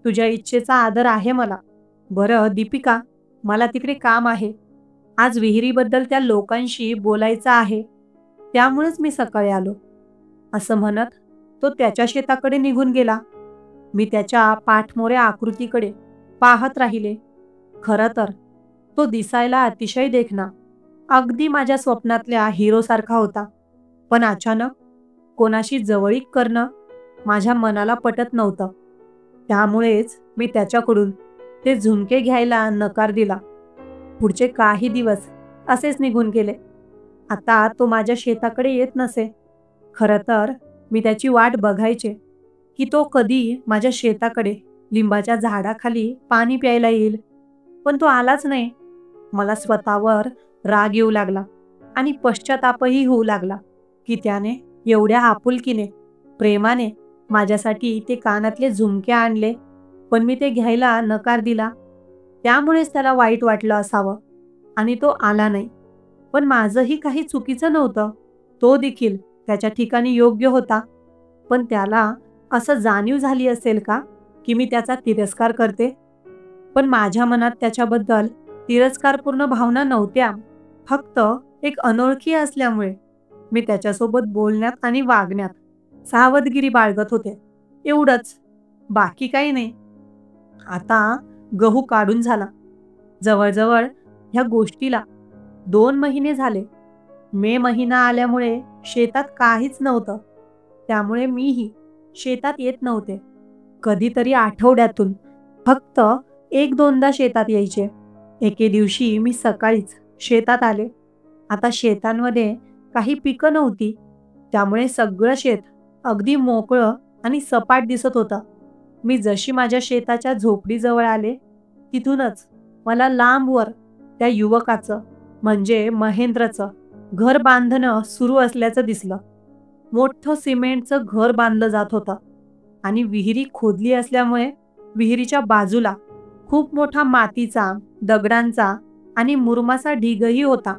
तुझ्या इच्छेचा आदर आहे मला. बरं दीपिका, मला तिकडे काम आहे. आज विहिरीबद्दल त्या लोकांशी बोलायचं आहे. त्यामुळेच मी सकाळी आलो. असं म्हणत तो त्याच्या शेताकडे निघून गेला. मी त्याच्या पाठमोऱ्या आकृतीकडे पाहत राहिले. खरं तर तो दिसायला अतिशय देखणा, अगदी माझ्या स्वप्नातल्या हिरोसारखा होता. पण अचानक कोणाशी जवळीक करणं माझ्या मनाला पटत नव्हतं. त्यामुळेच मी त्याच्याकडून ते झुमके घ्यायला नकार दिला. पुढचे काही दिवस असेच निघून गेले. आता तो माझ्या शेताकडे येत नसे. खरं तर मी त्याची वाट बघायचे, की तो कधी माझ्या शेताकडे लिंबाच्या झाडाखाली पाणी प्यायला येईल. पण तो आलाच नाही. मला स्वतःवर राग येऊ लागला आणि पश्चातापही होऊ लागला, की त्याने एवढ्या आपुलकीने, प्रेमाने माझ्यासाठी ते कानातले झुमके आणले, पण मी ते घ्यायला नकार दिला. त्यामुळेच त्याला वाईट वाटलं असावं आणि तो आला नाही. पण माझंही काही चुकीचं नव्हतं. तो देखील त्याच्या ठिकाणी योग्य होता. पण त्याला असं जाणीव झाली असेल का, की मी त्याचा तिरस्कार करते? पण माझ्या मनात त्याच्याबद्दल तिरस्कारपूर्ण भावना नव्हत्या. फक्त एक अनोळखी असल्यामुळे मी त्याच्यासोबत बोलण्यात आणि वागण्यात सावधगिरी बाळगत होते. एवढंच, बाकी काही नाही. आता गहू काढून झाला. जवळजवळ ह्या गोष्टीला 2 महिने झाले. मे महिना आल्यामुळे शेतात काहीच नव्हतं. त्यामुळे मीही शेतात येत नव्हते. कधीतरी आठवड्यातून फक्त 1-2दा शेतात यायचे. एके दिवशी मी सकाळीच शेतात आले. आता शेतांमध्ये काही पिकं नव्हती. त्यामुळे सगळं शेत अगदी मोकळं आणि सपाट दिसत होतं. मी जशी माझ्या शेताच्या झोपडीजवळ आले, तिथूनच मला लांबवर त्या युवकाचं, म्हणजे महेंद्रचं घर बांधणं सुरू असल्याचं दिसलं. मोठं सिमेंटचं घर बांधलं जात होतं आणि विहिरी खोदली असल्यामुळे विहिरीच्या बाजूला खूप मोठा मातीचा, दगडांचा आणि मुरुमाचा ढीगही होता.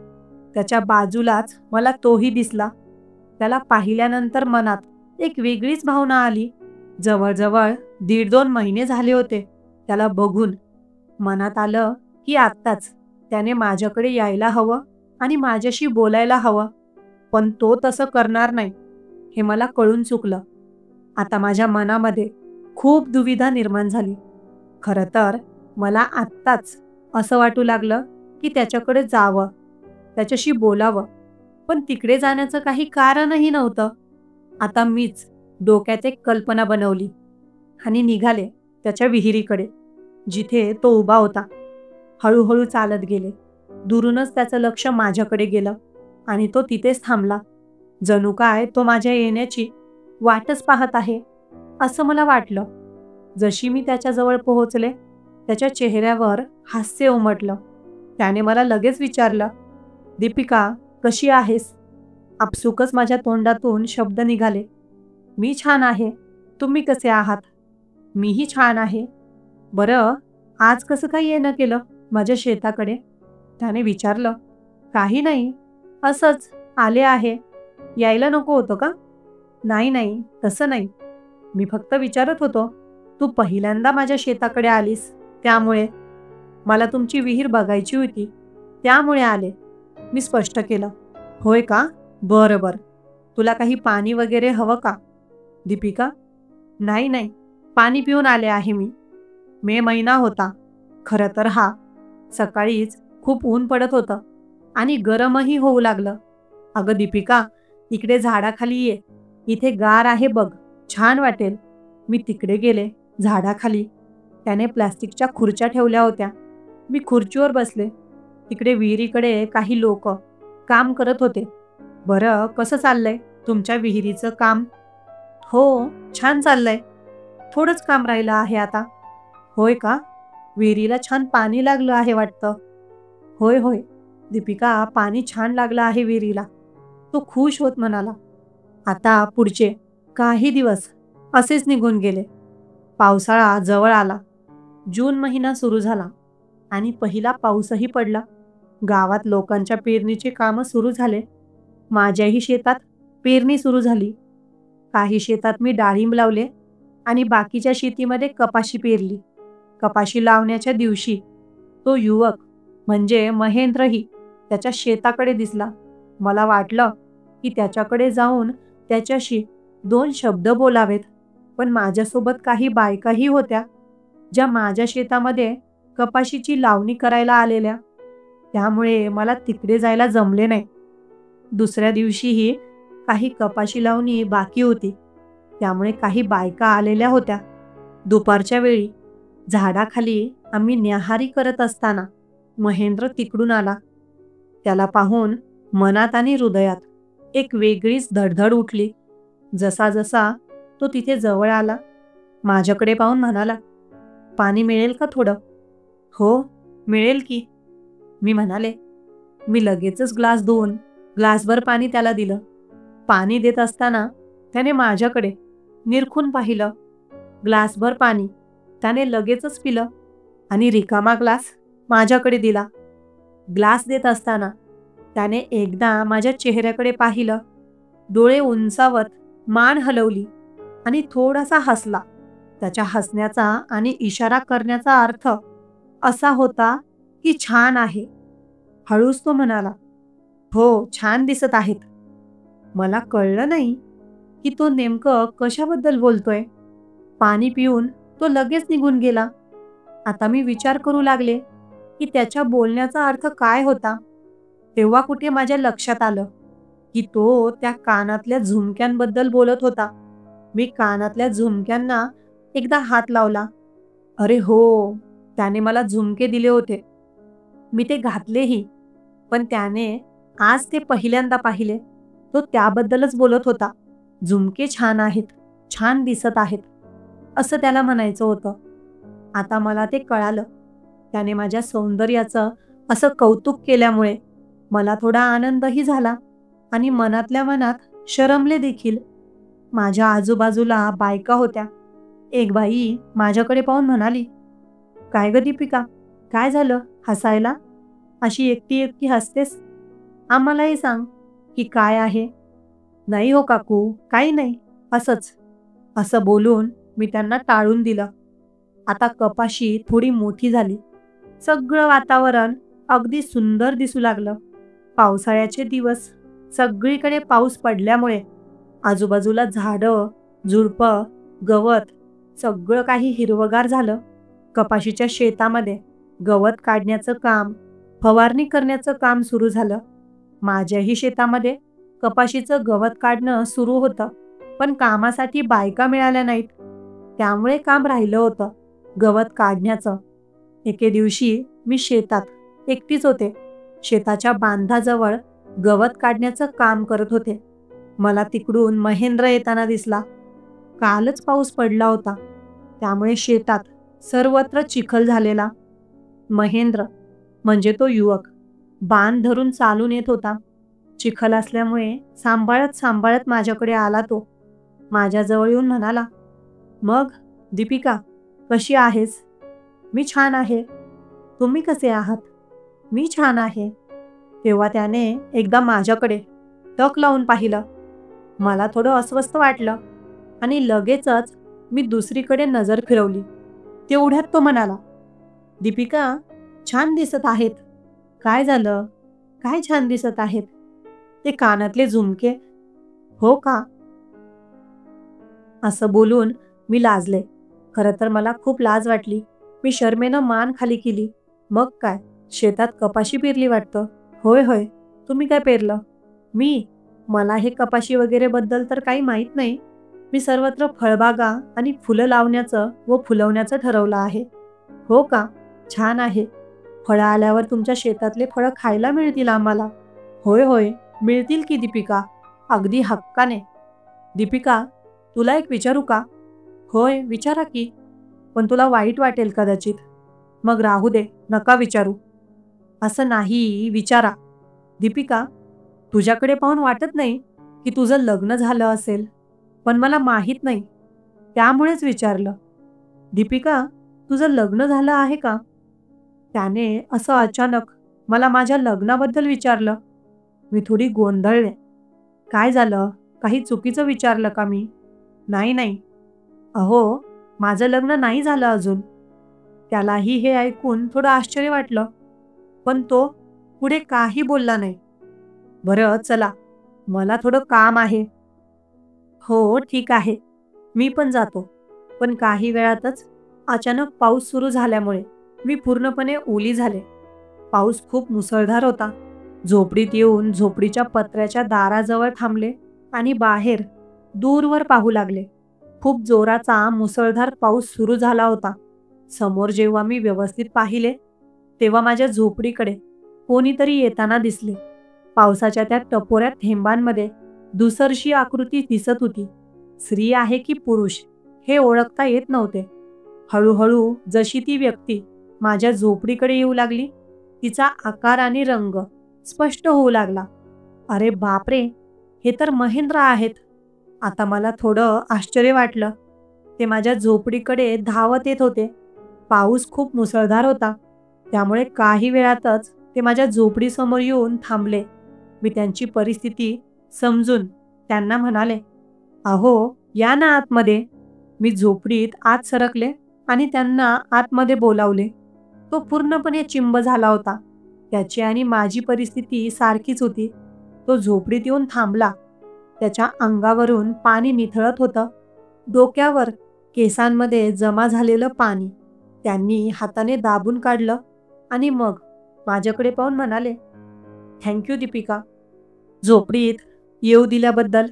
त्याच्या बाजूलाच मला तोही दिसला. त्याला पाहिल्यानंतर मनात एक वेगळीच भावना आली. जवळजवळ 1.5-2 महिने झाले होते त्याला बघून. मनात आलं की आत्ताच त्याने माझ्याकडे यायला हवं आणि माझ्याशी बोलायला हवं, पण तो तसं करणार नाही हे मला कळून चुकलं. आता माझ्या मनामध्ये खूप दुविधा निर्माण झाली. खरं तर मला आत्ताच असं वाटू लागलं की त्याच्याकडे जावं, त्याच्याशी बोलावं, पण तिकडे जाण्याचं काही कारणही नव्हतं. आता मीच डोक्यात एक कल्पना बनवली आणि निघाले त्याच्या विहिरीकडे, जिथे तो उभा होता. हळूहळू चालत गेले. दुरूनच त्याचं लक्ष माझ्याकडे गेलं आणि तो तिथेच थांबला. जणू काय तो माझ्या येण्याची वाटच पाहत आहे, असं मला वाटलं. जशी मी त्याच्याजवळ पोहोचले, त्याच्या चेहऱ्यावर हास्य उमटलं. त्याने मला लगेच विचारलं, "दीपिका, कशी आहेस?" आपसुकच माझ्या तोंडातून शब्द निघाले, "मी छान आहे. तुम्ही कसे आहात?" "मीही छान आहे." "बरं, आज कसं काय येणं केलं माझ्या शेताकडे?" त्याने विचारलं. "काही नाही, असंच आले आहे. यायला नको होतं का?" "नाही, नाही, तसं नाही. मी फक्त विचारत होतो. तू पहिल्यांदा माझ्या शेताकडे आलीस, त्यामुळे. मला तुमची विहीर बघायची होती, त्यामुळे आले." मी स्पष्ट केलं. "होय का? बरं, बरं. तुला काही पाणी वगैरे हवं का?" "दीपिका, नाही, नाही. पाणी पिऊन आले आहे मी." मे महिना होता. खरं तर हा. सकाळीच खूप ऊन पडत होतं आणि गरमही होऊ लागलं. "अगं दीपिका, इकडे झाडाखाली ये. इथे गार आहे बघ. छान वाटेल." मी तिकडे गेले, झाडाखाली. त्याने प्लास्टिकच्या खुर्च्या ठेवल्या होत्या. मी खुर्चीवर बसले. तिकडे विहिरीकडे काही लोक काम करत होते. "बरं, कसं चाललंय तुमच्या विहिरीचं काम?" "हो, छान चाललंय. थोडंच काम राहिलं आहे आता." "होय का? विहिरीला छान पाणी लागलं आहे वाटतं." "होय, होय. दीपिका, पाणी छान लागलं आहे विहिरीला." तो खुश होत म्हणाला. आता पुढचे काही दिवस असेच निघून गेले. पावसाळा जवळ आला. जून महिना सुरू झाला आणि पहिला पाऊसही पडला. गावात लोकांच्या पेरणीची कामं सुरू झाले. माझ्याही शेतात पेरणी सुरू झाली. काही शेतात मी डाळिंब लावले आणि बाकीच्या शेतीमध्ये कपाशी पेरली. कपाशी लावण्याच्या दिवशी तो युवक म्हणजे महेंद्रही त्याच्या शेताकडे दिसला. मला वाटलं की त्याच्याकडे जाऊन त्याच्याशी 2 शब्द बोलावेत, पण माझ्यासोबत काही बायकाही होत्या, ज्या माझ्या शेतामध्ये कपाशीची लावणी करायला आलेल्या. त्यामुळे मला तिकडे जायला जमले नाही. दुसऱ्या दिवशीही काही कपाशी लावणी बाकी होती, त्यामुळे काही बायका आलेल्या होत्या. दुपारच्या वेळी झाडाखाली आम्ही न्याहारी करत असताना महेंद्र तिकडून आला. त्याला पाहून मनात आणि हृदयात एक वेगळीच धडधड उठली. जसा जसा तो तिथे जवळ आला, माझ्याकडे पाहून म्हणाला, "पाणी मिळेल का थोडं?" "हो, मिळेल की." मी म्हणाले. मी लगेचच ग्लास धुवून ग्लासभर पाणी त्याला दिलं. पाणी देत असताना त्याने माझ्याकडे निरखून पाहिलं. ग्लासभर पाणी त्याने लगेचच पिलं आणि रिकामा ग्लास माझ्याकडे दिला. ग्लास देत असताना त्याने एकदा माझ्या चेहऱ्याकडे पाहिलं, डोळे उंचावत मान हलवली आणि थोडासा हसला. त्याच्या हसण्याचा आणि इशारा करण्याचा अर्थ असा होता की छान आहे. हळूच तो म्हणाला, "हो, छान दिसत आहेत." मला कळलं नाही की तो नेमकं कशाबद्दल बोलतोय. पाणी पिऊन तो लगेच निघून गेला. आता मी विचार करू लागले की त्याच्या बोलण्याचा अर्थ काय होता. तेव्हा कुठे माझ्या लक्षात आलं की तो त्या कानातल्या झुमक्यांबद्दल बोलत होता. मी कानातल्या झुमक्यांना एकदा हात लावला. अरे हो, त्याने मला झुमके दिले होते. मी ते घातलेही, पण त्याने आज ते पहिल्यांदा पाहिले. तो त्याबद्दलच बोलत होता. झुमके छान आहेत, छान दिसत आहेत, असं त्याला म्हणायचं होतं. आता मला ते कळालं. त्याने माझ्या सौंदर्याचं असं कौतुक केल्यामुळे मला थोडा आनंदही झाला आणि मनातल्या मनात शरमले देखील. माझ्या आजूबाजूला बायका होत्या. एक बाई माझ्याकडे पाहून म्हणाली, "काय गं दीपिका, काय झालं हसायला? अशी एकटी एकटी हसतेस? आम्हालाही सांग की काय आहे." "नाही हो काकू, काही नाही, असंच." असं बोलून मी त्यांना टाळून दिलं. आता कपाशी थोडी मोठी झाली. सगळं वातावरण अगदी सुंदर दिसू लागलं. पावसाळ्याचे दिवस, सगळीकडे पाऊस पडल्यामुळे आजूबाजूला झाडं, झुडपं, गवत सगळं काही हिरवंगार झालं. कपाशीच्या शेतामध्ये गवत काढण्याचं काम, फवारणी करण्याचं काम सुरू झालं. माझ्याही शेतामध्ये कपाशीचं गवत काढणं सुरू होतं, पण कामासाठी बायका मिळाल्या नाहीत. त्यामुळे काम राहिलं होतं गवत काढण्याचं. एके दिवशी मी शेतात एकटीच होते. शेताच्या बांधाजवळ गवत काढण्याचं काम करत होते. मला तिकडून महेंद्र येताना दिसला. कालच पाऊस पडला होता, त्यामुळे शेतात सर्वत्र चिखल झालेला. महेंद्र म्हणजे तो युवक बांध धरून चालून येत होता. चिखल असल्यामुळे सांभाळत सांभाळत माझ्याकडे आला तो. माझ्याजवळ येऊन म्हणाला, "मग दीपिका, कशी आहेस?" "मी छान आहे. तुम्ही कसे आहात?" "मी छान आहे." तेव्हा त्याने एकदा माझ्याकडे टक लावून पाहिलं. मला थोडं अस्वस्थ वाटलं आणि लगेचच मी दुसरीकडे नजर फिरवली. तेवढ्यात तो म्हणाला, "दीपिका, छान दिसत आहेत." "काय झालं? काय छान दिसत आहेत?" "ते कानातले झुमके." "हो का?" असं बोलून मी लाजले. खरं तर मला खूप लाज वाटली. मी शरमेनं मान खाली केली. "मग काय, शेतात कपाशी पेरली वाटतं." "होय होय. तुम्ही काय पेरलं?" "मी? मला हे कपाशी वगैरे बद्दल तर काही माहीत नाही. मी सर्वत्र फळबागा आणि फुलं लावण्याचं व फुलवण्याचं ठरवलं आहे." "हो का? छान आहे. फळं आल्यावर तुमच्या शेतातले फळं खायला मिळतील आम्हाला." "होय होय, मिळतील की दीपिका, अगदी हक्काने." "दीपिका, तुला एक विचारू का?" "होय, विचारा की. पण तुला वाईट वाटेल कदाचित." "मग राहू दे, नका विचारू." "असं नाही, विचारा." "दीपिका, तुझ्याकडे पाहून वाटत नाही की तुझं लग्न झालं असेल, पण मला माहीत नाही, त्यामुळेच विचारलं." "दीपिका, तुझं लग्न झालं आहे का?" त्याने असं अचानक मला माझ्या लग्नाबद्दल विचारलं. मी थोडी गोंधळले. "काय झालं? काही चुकीचं विचारलं का मी?" "नाही, नाही. अहो, माझं लग्न नाही झालं अजून." त्यालाही हे ऐकून थोडं आश्चर्य वाटलं, पण तो पुढे काही बोलला नाही. "बरं चला, मला थोडं काम आहे." "हो, ठीक आहे. मी पण जातो." पण काही वेळातच अचानक पाऊस सुरू झाल्यामुळे मी पूर्णपणे ओली झाले. पाऊस खूप मुसळधार होता. झोपडीत येऊन झोपडीच्या पत्र्याच्या दाराजवळ थांबले आणि बाहेर दूरवर पाहू लागले. खूप जोराचा मुसळधार पाऊस सुरू झाला होता. समोर जेव्हा मी व्यवस्थित पाहिले, तेव्हा माझ्या झोपडीकडे कोणीतरी येताना दिसले. पावसाच्या त्या टपोऱ्या थेंबांमध्ये धुसरशी आकृती दिसत होती. स्त्री आहे की पुरुष हे ओळखता येत नव्हते. हळूहळू जशी ती व्यक्ती माझ्या झोपडीकडे येऊ लागली, तिचा आकार आणि रंग स्पष्ट होऊ लागला. अरे बापरे, हे तर महेंद्र आहेत. आता मला थोडं आश्चर्य वाटलं. ते माझ्या झोपडीकडे धावत येत होते. पाऊस खूप मुसळधार होता, त्यामुळे काही वेळातच ते माझ्या झोपडीसमोर येऊन थांबले. मी त्यांची परिस्थिती समजून त्यांना म्हणाले, "अहो, या ना आतमध्ये." मी झोपडीत आत सरकले आणि त्यांना आतमध्ये बोलावले. तो पूर्णपणे चिंब झाला होता. त्याची आणि माझी परिस्थिती सारखीच होती. तो झोपडीत येऊन थांबला. त्याच्या अंगावरून पाणी निथळत होतं. डोक्यावर, केसांमध्ये जमा झालेलं पाणी त्यांनी हाताने दाबून काढलं आणि मग माझ्याकडे पाहून म्हणाले, "थँक दीपिका, झोपडीत येऊ दिल्याबद्दल."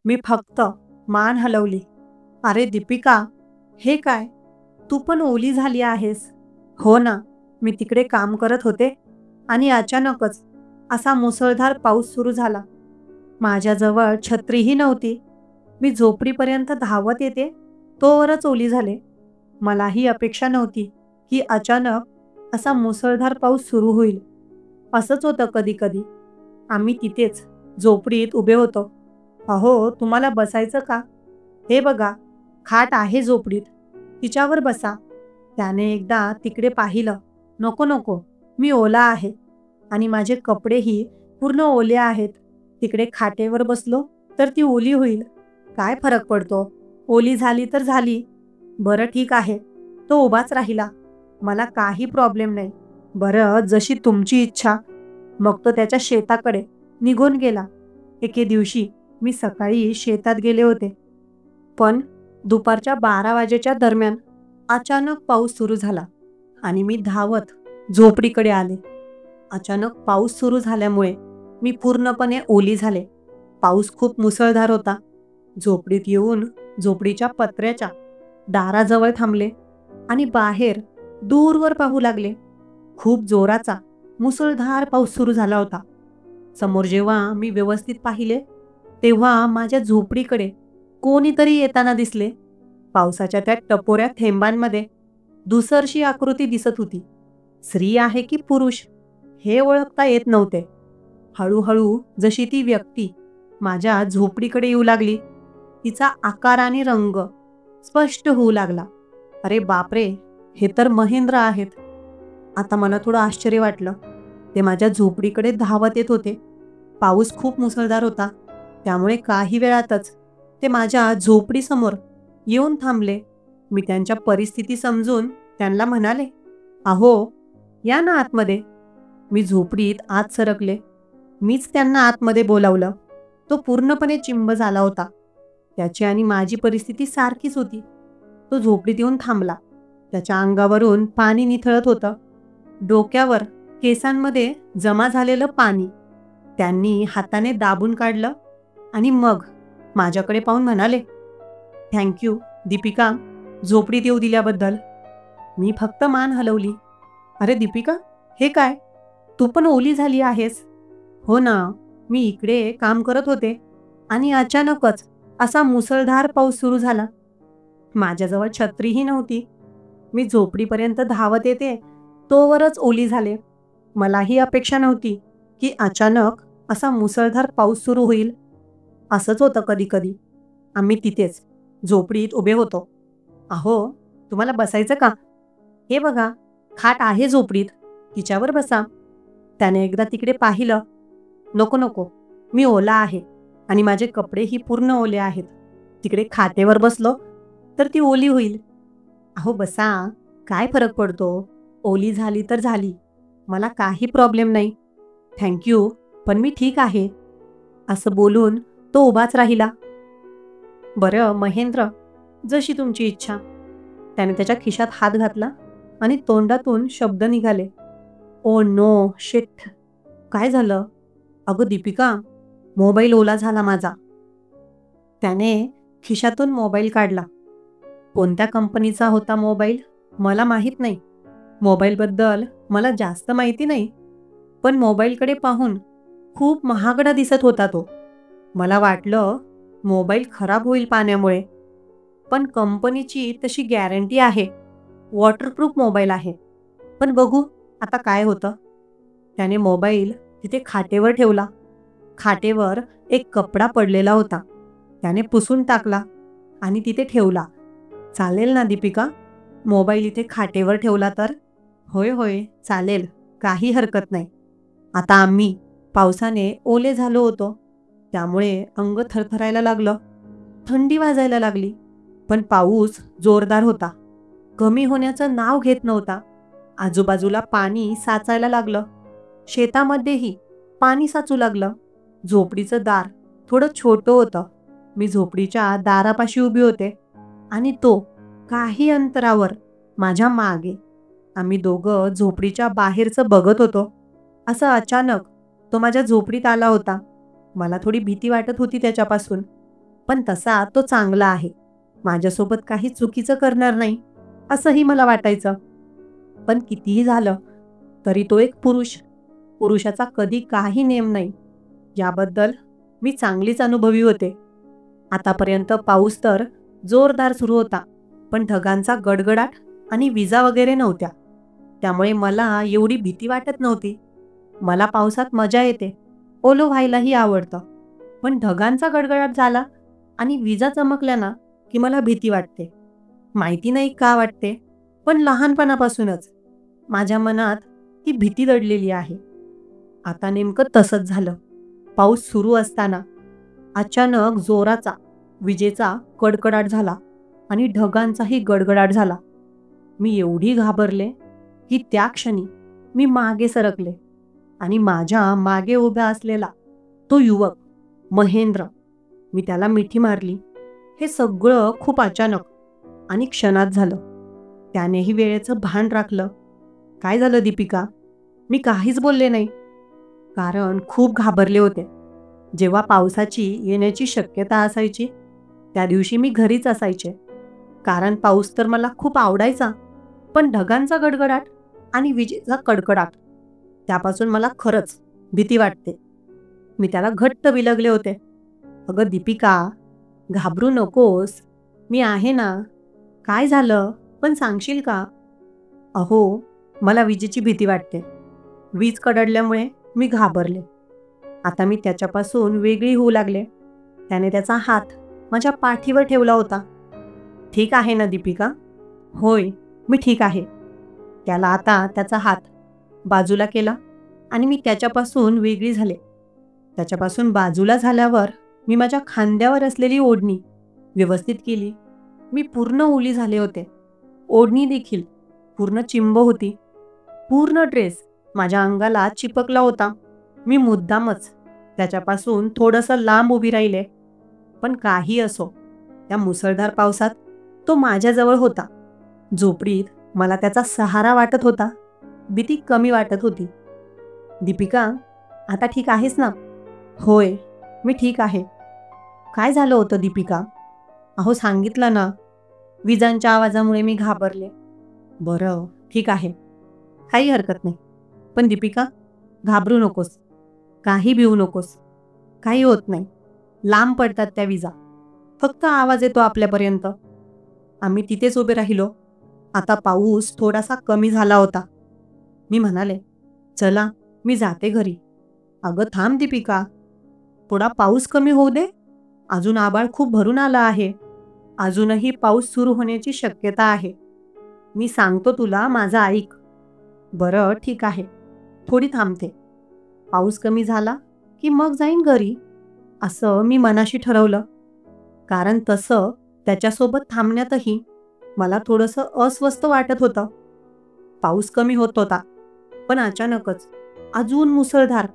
मी फक्त मान हलवली. "अरे दीपिका, हे काय? तू पण ओली झाली आहेस." "हो ना, मी तिकडे काम करत होते आणि अचानकच असा मुसळधार पाऊस सुरू झाला. माझ्याजवळ छत्रीही नव्हती. मी झोपडीपर्यंत धावत येते, तोवरच ओली झाले. मलाही अपेक्षा नव्हती की अचानक असा मुसळधार पाऊस सुरू होईल." असंच होतं कधी-कधी. आम्ही तिथेच झोपडीत उभे होतो. "अहो, तुम्हाला बसायचं का? हे बघा, खाट आहे झोपडीत. तिच्यावर बसा." त्याने एकदा तिकडे पाहिलं. "नको नको, मी ओला आहे आणि माझे कपडेही पूर्ण ओले आहेत. तिकडे खाटेवर बसलो तर ती ओली होईल. काय फरक पडतो? ओली झाली तर झाली." "बरं ठीक आहे." तो उभाच राहिला. "मला काही प्रॉब्लेम नाही. बरं, जशी तुमची इच्छा. मग तो त्याच्या शेताकडे निघून गेला. एके दिवशी मी सकाळी शेतात गेले होते. पण दुपारच्या 12 वाजेच्या दरम्यान अचानक पाऊस सुरू झाला आणि मी धावत झोपडीकडे आले. अचानक पाऊस सुरू झाल्यामुळे मी पूर्णपणे ओली झाले. पाऊस खूप मुसळधार होता. झोपडीत येऊन झोपडीच्या पत्र्याच्या दाराजवळ थांबले आणि बाहेर दूरवर पाहू लागले. खूप जोराचा मुसळधार पाऊस सुरू झाला होता. समोर जेव्हा मी व्यवस्थित पाहिले, तेव्हा माझ्या झोपडीकडे कोणीतरी येताना दिसले. पावसाच्या त्या टपोऱ्या थेंबांमध्ये धुसरशी आकृती दिसत होती. स्त्री आहे की पुरुष हे ओळखता येत नव्हते. हळूहळू जशी ती व्यक्ती माझ्या झोपडीकडे येऊ लागली, तिचा आकार आणि रंग स्पष्ट होऊ लागला. अरे बापरे, हे तर महेंद्र आहेत. आता मला थोडं आश्चर्य वाटलं. ते माझ्या झोपडीकडे धावत येत होते. पाऊस खूप मुसळधार होता, त्यामुळे काही वेळातच ते माझ्या झोपडीसमोर येऊन थांबले. मी त्यांच्या परिस्थिती समजून त्यांना म्हणाले, "अहो, या ना आतमध्ये." मी झोपडीत आत सरकले. मीच त्यांना आतमध्ये बोलावलं. तो पूर्णपणे चिंब झाला होता. त्याची आणि माझी परिस्थिती सारखीच होती. तो झोपडीत येऊन थांबला. त्याच्या अंगावरून पाणी निथळत होतं. डोक्यावर, केसांमध्ये जमा झालेलं पाणी त्यांनी हाताने दाबून काढलं आणि मग माझ्याकडे पाहून म्हणाले, "थँक्यू दीपिका, झोपडीत येऊ दिल्याबद्दल." मी फक्त मान हलवली. "अरे दीपिका, हे काय? तू पण ओली झाली आहेस?" "हो ना, मी इकडे काम करत होते आणि अचानकच असा मुसळधार पाऊस सुरू झाला. माझ्याजवळ छत्रीही नव्हती. मी झोपडीपर्यंत धावत येते तोवरच ओली झाले. मलाही अपेक्षा नव्हती की अचानक असा मुसळधार पाऊस सुरू होईल." असंच होतं कधी कधी. आम्ही तिथेच झोपडीत उभे होतो. "अहो, तुम्हाला बसायचं का? हे बघा, खाट आहे झोपडीत, तिच्यावर बसा." त्याने एकदा तिकडे पाहिलं. "नको नको, मी ओला आहे आणि माझे कपडेही पूर्ण ओले आहेत. तिकडे खाटेवर बसलो तर ती ओली होईल." "अहो बसा, काय फरक पडतो? ओली झाली तर झाली. मला काही प्रॉब्लेम नाही. थँक्यू, पण मी ठीक आहे." असं बोलून तो उभाच राहिला. "बरं महेंद्र, जशी तुमची इच्छा." त्याने त्याच्या खिशात हात घातला आणि तोंडातून शब्द निघाले, "ओ नो, शिट." "काय झालं?" "अगं दीपिका, मोबाईल ओला झाला माझा." त्याने खिशातून मोबाईल काढला. कोणत्या कंपनीचा होता मोबाईल मला माहीत नाही. मोबाईलबद्दल मला जास्त माहिती नाही. पण मोबाईलकडे पाहून खूप महागडा दिसत होता तो. मला वाटलं मोबाईल खराब होईल पाण्यामुळे. पण कंपनीची तशी गॅरंटी आहे. वॉटरप्रूफ मोबाईल आहे. पण बघू आता काय होतं. त्याने मोबाईल तिथे खाटेवर ठेवला. खाटेवर एक कपडा पडलेला होता. त्याने पुसून टाकला आणि तिथे ठेवला. "चालेल ना दीपिका, मोबाईल इथे खाटेवर ठेवला तर?" "होय होय, चालेल, काही हरकत नाही." आता आम्ही पावसाने ओले झालो होतो. त्यामुळे अंग थरथरायला लागलं. थंडी वाजायला लागली. पण पाऊस जोरदार होता. कमी होण्याचं नाव घेत नव्हता. आजूबाजूला पाणी साचायला लागलं. शेतामध्येही पाणी साचू लागलं. झोपडीचं दार थोडं छोटं होतं. मी झोपडीच्या दारापाशी उभी होते आणि तो काही अंतरावर माझ्या मागे. आम्ही दोघं झोपडीच्या बाहेरचं बघत होतो. असं अचानक तो माझ्या झोपडीत आला होता. मला थोडी भीती वाटत होती त्याच्यापासून. पण तसा तो चांगला आहे. माझ्यासोबत काही चुकीचं करणार नाही असंही मला वाटायचं. पण कितीही झालं तरी तो एक पुरुष. पुरुषाचा कधी काही नेम नाही याबद्दल मी चांगलीच अनुभवी होते. आतापर्यंत पाऊस तर जोरदार सुरू होता, पण ढगांचा गडगडाट आणि विजा वगैरे नव्हत्या. त्यामुळे मला एवढी भीती वाटत नव्हती. मला पावसात मजा येते, ओलं व्हायलाही आवडतं. पण ढगांचा गडगडाट झाला आणि विजा चमकल्या ना की मला भीती वाटते. माहिती नाही का वाटते, पण लहानपणापासूनच माझ्या मनात ती भीती दडलेली आहे. आता नेमकं तसंच झालं. पाऊस सुरू असताना अचानक जोराचा विजेचा कडकडाट झाला आणि ढगांचाही गडगडाट झाला. मी एवढी घाबरले की त्या क्षणी मी मागे सरकले आणि माझ्या मागे उभा असलेला तो युवक महेंद्र, मी त्याला मिठी मारली. हे सगळं खूप अचानक आणि क्षणात झालं. त्यानेही वेळेचं भान राखलं. काय झालं दीपिका? मी काहीच बोलले नाही, कारण खूप घाबरले होते. जेव्हा पावसाची येण्याची शक्यता असायची त्या दिवशी मी घरीच असायचे, कारण पाऊस तर मला खूप आवडायचा. पण ढगांचा गडगडाट आणि विजेचा कडकडाट त्यापासून मला खरंच भीती वाटते. मी त्याला घट्ट बिलगले होते. अगं दीपिका, घाबरू नकोस, मी आहे ना. काय झालं पण सांगशील का? अहो, मला विजेची भीती वाटते. वीज कडडल्यामुळे मी घाबरले. आता मी त्याच्यापासून वेगळी होऊ लागले. त्याने त्याचा हात माझ्या पाठीवर ठेवला होता. ठीक आहे ना दीपिका? होय, मी ठीक आहे. त्याला आता त्याचा हात बाजूला केला आणि मी त्याच्यापासून वेगळी झाले. त्याच्यापासून बाजूला झाल्यावर मी माझ्या खांद्यावर असलेली ओढणी व्यवस्थित केली. मी पूर्ण ओली झाले होते. ओढणी देखील पूर्ण चिंब होती. पूर्ण ड्रेस माझ्या अंगाला चिपकला होता. मी मुद्दामच त्याच्यापासून थोडंसं लांब उभी राहिले. पण काही असो, त्या मुसळधार पावसात तो माझ्याजवळ होता. झोपडीत मला त्याचा सहारा वाटत होता. भीती कमी वाटत होती. दीपिका, आता ठीक आहेस ना? होय, मी ठीक आहे. काय झालं होतं दीपिका? अहो सांगितलं ना, विजांच्या आवाजामुळे मी घाबरले. बरं, ठीक आहे, काही हरकत नाही. पण दीपिका, घाबरू नकोस, काही भिवू नकोस. काही होत नाही. लांब पडतात त्या विजा, फक्त आवाज येतो आपल्यापर्यंत. आम्ही तिथेच उभे राहिलो. आता पाऊस थोडासा कमी झाला होता. मी म्हणाले, चला मी जाते घरी. अगं थांब दीपिका, थोडा पाऊस कमी होऊ दे. अजून आभाळ खूप भरून आलं आहे. अजूनही पाऊस सुरू होण्याची शक्यता आहे. मी सांगतो तुला, माझं ऐक. बरं ठीक आहे, थोडी थांबते. पाऊस कमी झाला की मग जाईन घरी, असं मी मनाशी ठरवलं. कारण तसं त्याच्यासोबत थांबण्यातही मला थोडंसं अस्वस्थ वाटत होतं. पाऊस कमी होत होता, पण अचानकच अजून मुसळधार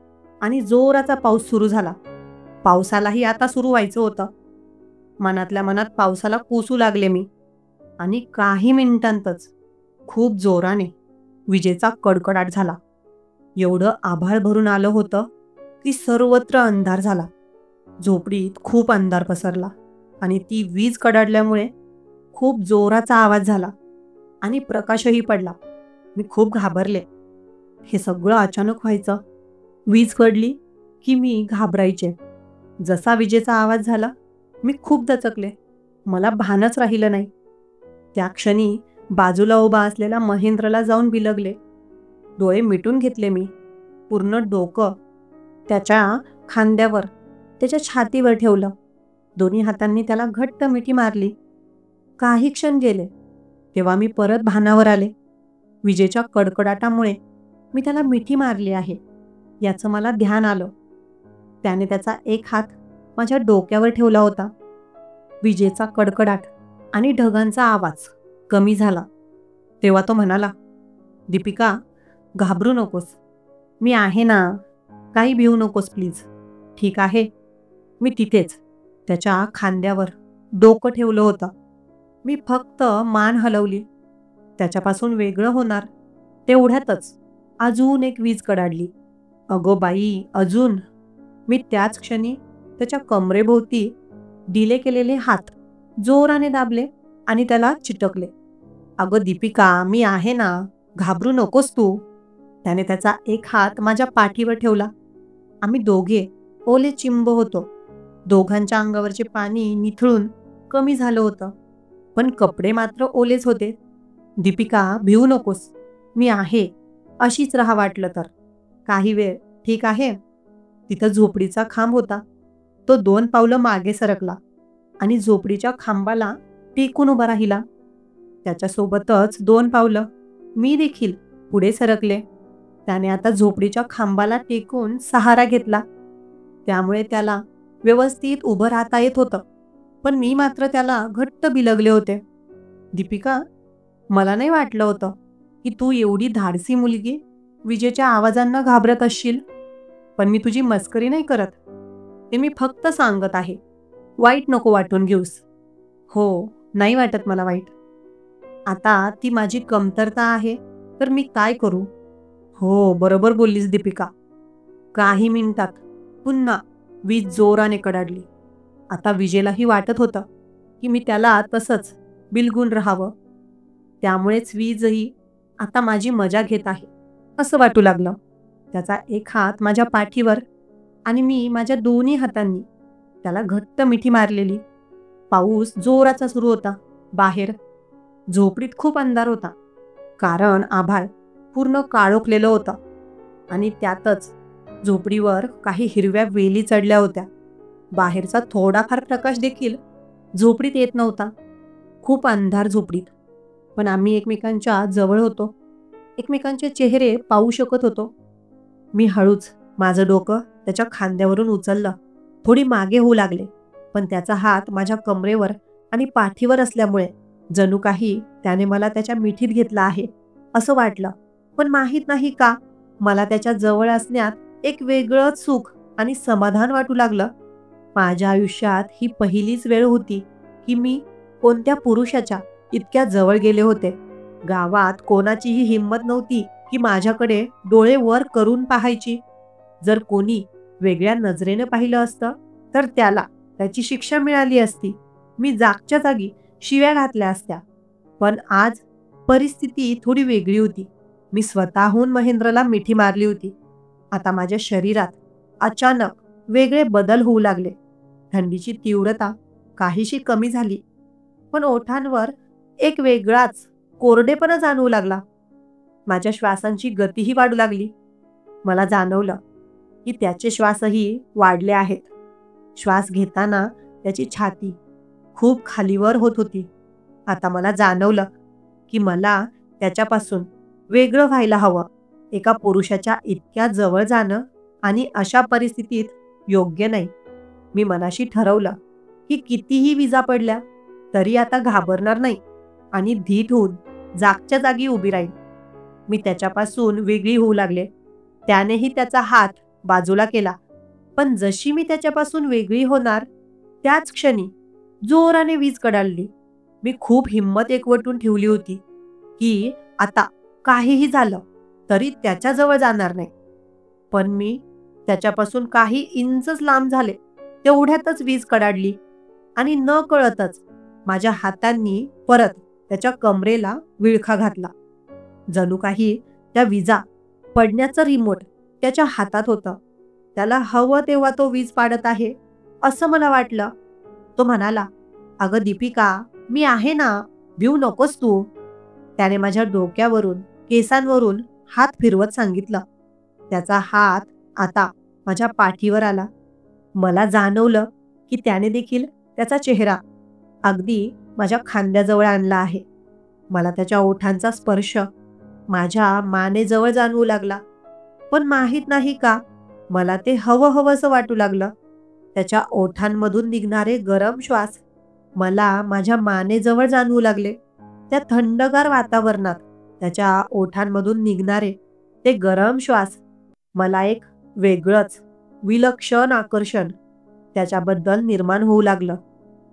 आणि जोराचा पाऊस सुरू झाला. पावसालाही आता सुरू व्हायचं होतं. मनातल्या मनात पावसाला कोसू लागले मी. आणि काही मिनिटांतच खूप जोराने विजेचा कडकडाट झाला. एवढं आभाळ भरून आलं होतं की सर्वत्र अंधार झाला. झोपडीत खूप अंधार पसरला आणि ती वीज कडाडल्यामुळे खूप जोराचा आवाज झाला आणि प्रकाशही पडला. मी खूप घाबरले. हे सगळं अचानक व्हायचं. वीज पडली की मी घाबरायचे. जसा विजेचा आवाज झाला मी खूप दचकले. मला भानच राहिलं नाही. त्या क्षणी बाजूला उभा असलेला महेंद्रला जाऊन बिलगले. डोळे मिटून घेतले मी. पूर्ण डोकं त्याच्या खांद्यावर, त्याच्या छातीवर ठेवलं. दोन्ही हातांनी त्याला घट्ट मिठी मारली. काही क्षण गेले तेव्हा मी परत भानावर आले. विजेच्या कडकडाटामुळे मी त्याला मिठी मारली आहे याचं मला ध्यान आलं. त्याने त्याचा एक हात माझ्या डोक्यावर ठेवला होता. विजेचा कडकडाट आणि ढगांचा आवाज कमी झाला तेव्हा तो म्हणाला, दीपिका, घाबरू नकोस, मी आहे ना. काही भिवू नकोस प्लीज. ठीक आहे. मी तिथेच त्याच्या खांद्यावर डोकं ठेवलं होतं. मी फक्त मान हलवली. त्याच्यापासून वेगळं होणार तेवढ्यातच अजून एक वीज कडाडली. अगो बाई, अजून. मी त्याच क्षणी त्याच्या कमरेभोवती डिले केलेले हात जोराने दाबले आणि त्याला चिटकले. अगं दीपिका, मी आहे ना, घाबरू नकोस तू. त्याने त्याचा एक हात माझ्या पाठीवर ठेवला. आम्ही दोघे ओले चिंब होतो. दोघांच्या अंगावरचे पाणी निथळून कमी झालं होतं, पण कपडे मात्र ओलेच होते. दीपिका, भिवू नकोस, मी आहे. अशीच राहा वाटलं तर काही वेळ. ठीक आहे. तिथं झोपडीचा खांब होता. तो 2 पावलं मागे सरकला आणि झोपडीच्या खांबाला टेकून उभा राहिला. त्याच्यासोबतच 2 पावलं मी देखील पुढे सरकले. त्याने आता झोपडीच्या खांबाला टेकून सहारा घेतला. त्यामुळे त्याला व्यवस्थित उभं राहता येत होतं. पण मी मात्र त्याला घट्ट बिलगले होते. दीपिका, मला नाही वाटलं होतं की तू एवढी धाडसी मुलगी विजेच्या आवाजांना घाबरत असशील, पण मी तुझी मस्करी नाही करत. ते मी फक्त सांगत आहे. वाईट नको वाटून घेऊस. हो, नाही वाटत मला वाईट. आता ती माझी कमतरता आहे, तर मी काय करू? हो, बरोबर बोललीस दीपिका. काही मिनिटात पुन्हा वीज जोराने कडाडली. आता विजेलाही वाटत होतं की मी त्याला तसंच बिलगून राहावं. त्यामुळेच वीजही आता माझी मजा घेत आहे असं वाटू लागलं. त्याचा एक हात माझ्या पाठीवर आणि मी माझ्या दोन्ही हातांनी त्याला घट्ट मिठी मारलेली. पाऊस जोराचा सुरू होता. बाहेर झोपडीत खूप अंधार होता, कारण आभाळ पूर्ण काळोखलेलं होतं आणि त्यातच झोपडीवर काही हिरव्या वेली चढल्या होत्या. बाहेरचा थोडाफार प्रकाश देखील झोपडीत येत नव्हता. खूप अंधार झोपडीत, पण आम्ही एकमेकांच्या जवळ होतो. एकमेकांचे चेहरे पाहू शकत होतो. मी हळूच माझं डोकं त्याच्या खांद्यावरून उचललं. थोडी मागे होऊ लागले, पण त्याचा हात माझ्या कमरेवर आणि पाठीवर असल्यामुळे जणू काही त्याने मला त्याच्या मिठीत घेतला आहे असं वाटलं. पण माहीत नाही का, मला त्याच्या जवळ असण्यात एक वेगळंच सुख आणि समाधान वाटू लागलं. माझ्या आयुष्यात ही पहिलीच वेळ होती की मी कोणत्या पुरुषाच्या इतक्या जवळ गेले होते. गावात कोणाचीही हिंमत नव्हती की माझ्याकडे डोळे वर करून पाहायची. जर कोणी वेगळ्या नजरेने पाहिलं असतं तर त्याला त्याची शिक्षा मिळाली असती. मी जागच्या जागी शिव्या घातल्या असत्या. पण आज परिस्थिती थोडी वेगळी होती. मी स्वतःहून महेंद्रला मिठी मारली होती. आता माझ्या शरीरात अचानक वेगळे बदल होऊ लागले. थंडीची तीव्रता काहीशी कमी झाली, पण ओठांवर एक वेगळाच कोरडेपणा जाणवू लागला. माझ्या श्वासांची गतीही वाढू लागली. मला जाणवलं की त्याचे श्वासही वाढले आहेत. श्वास घेताना त्याची छाती खूप खालीवर होत होती. आता मला जाणवलं की मला त्याच्यापासून वेगळं व्हायला हवं. एका पुरुषाच्या इतक्या जवळ जाणं आणि अशा परिस्थितीत योग्य नाही. मी मनाशी ठरवलं की कितीही विजा पडल्या तरी आता घाबरणार नाही आणि धीट होऊन जागच्या जागी उभी राहील. मी त्याच्यापासून वेगळी होऊ लागले. त्यानेही त्याचा हात बाजूला केला, पण जशी मी त्याच्यापासून वेगळी होणार त्याच क्षणी जोराने वीज कडाडली. मी खूप हिंमत एकवटून ठेवली होती की आता काहीही झालं तरी त्याच्याजवळ जाणार नाही. पण मी त्याच्यापासून काही इंचच लांब झाले तेवढ्यातच वीज कडाडली आणि न कळतच माझ्या हातांनी परत त्याच्या कमरेला विळखा घातला. जणू काही त्या विजा पडण्याचं रिमोट त्याच्या हातात होतं. त्याला हवं तेव्हा तो वीज पाडत आहे असं मला वाटलं. तो म्हणाला, "अगं दीपिका, मी आहे ना, भिवू नकोस तू." त्याने माझ्या डोक्यावरून केसांवरून हात फिरवत सांगितलं. त्याचा हात आता माझ्या पाठीवर आला. मला जाणवलं की त्याने देखील त्याचा चेहरा अगदी माझ्या खांद्याजवळ आणला आहे. मला त्याच्या ओठांचा स्पर्श माझ्या मानेजवळ जाणवू लागला. पण माहीत नाही का, मला ते हवं हवंसं वाटू लागलं. त्याच्या ओठांमधून निघणारे गरम श्वास मला माझ्या मानेजवळ जाणवू लागले. त्या थंडगार वातावरणात त्याच्या ओठांमधून निघणारे ते गरम श्वास मला एक वेगळंच विलक्षण आकर्षण त्याच्याबद्दल निर्माण होऊ लागलं.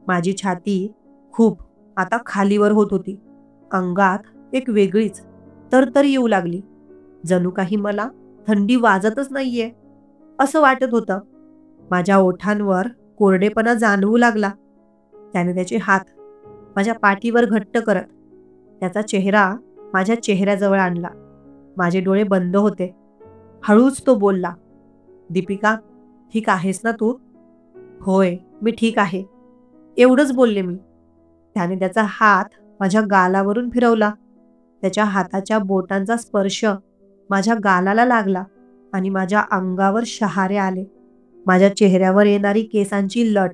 माझी छाती खूप आता खालीवर होत होती. अंगात एक वेगळीच तरतरी येऊ लागली. जणू काही मला थंडी वाजतच नाहीये असं वाटत होतं. माझ्या ओठांवर कोरडेपणा जाणवू लागला. त्याने त्याचे हात माझ्या पाठीवर घट्ट करत त्याचा चेहरा माझ्या चेहऱ्याजवळ आणला. माझे डोळे बंद होते. हळूच तो बोलला, "दीपिका, ठीक आहेस ना तू?" "होय, मी ठीक आहे." एवढंच बोलले मी. त्याने त्याचा हात माझ्या गालावरून फिरवला. त्याच्या हाताच्या बोटांचा स्पर्श माझ्या गालाला लागला आणि माझ्या अंगावर शहारे आले. माझ्या चेहऱ्यावर येणारी केसांची लट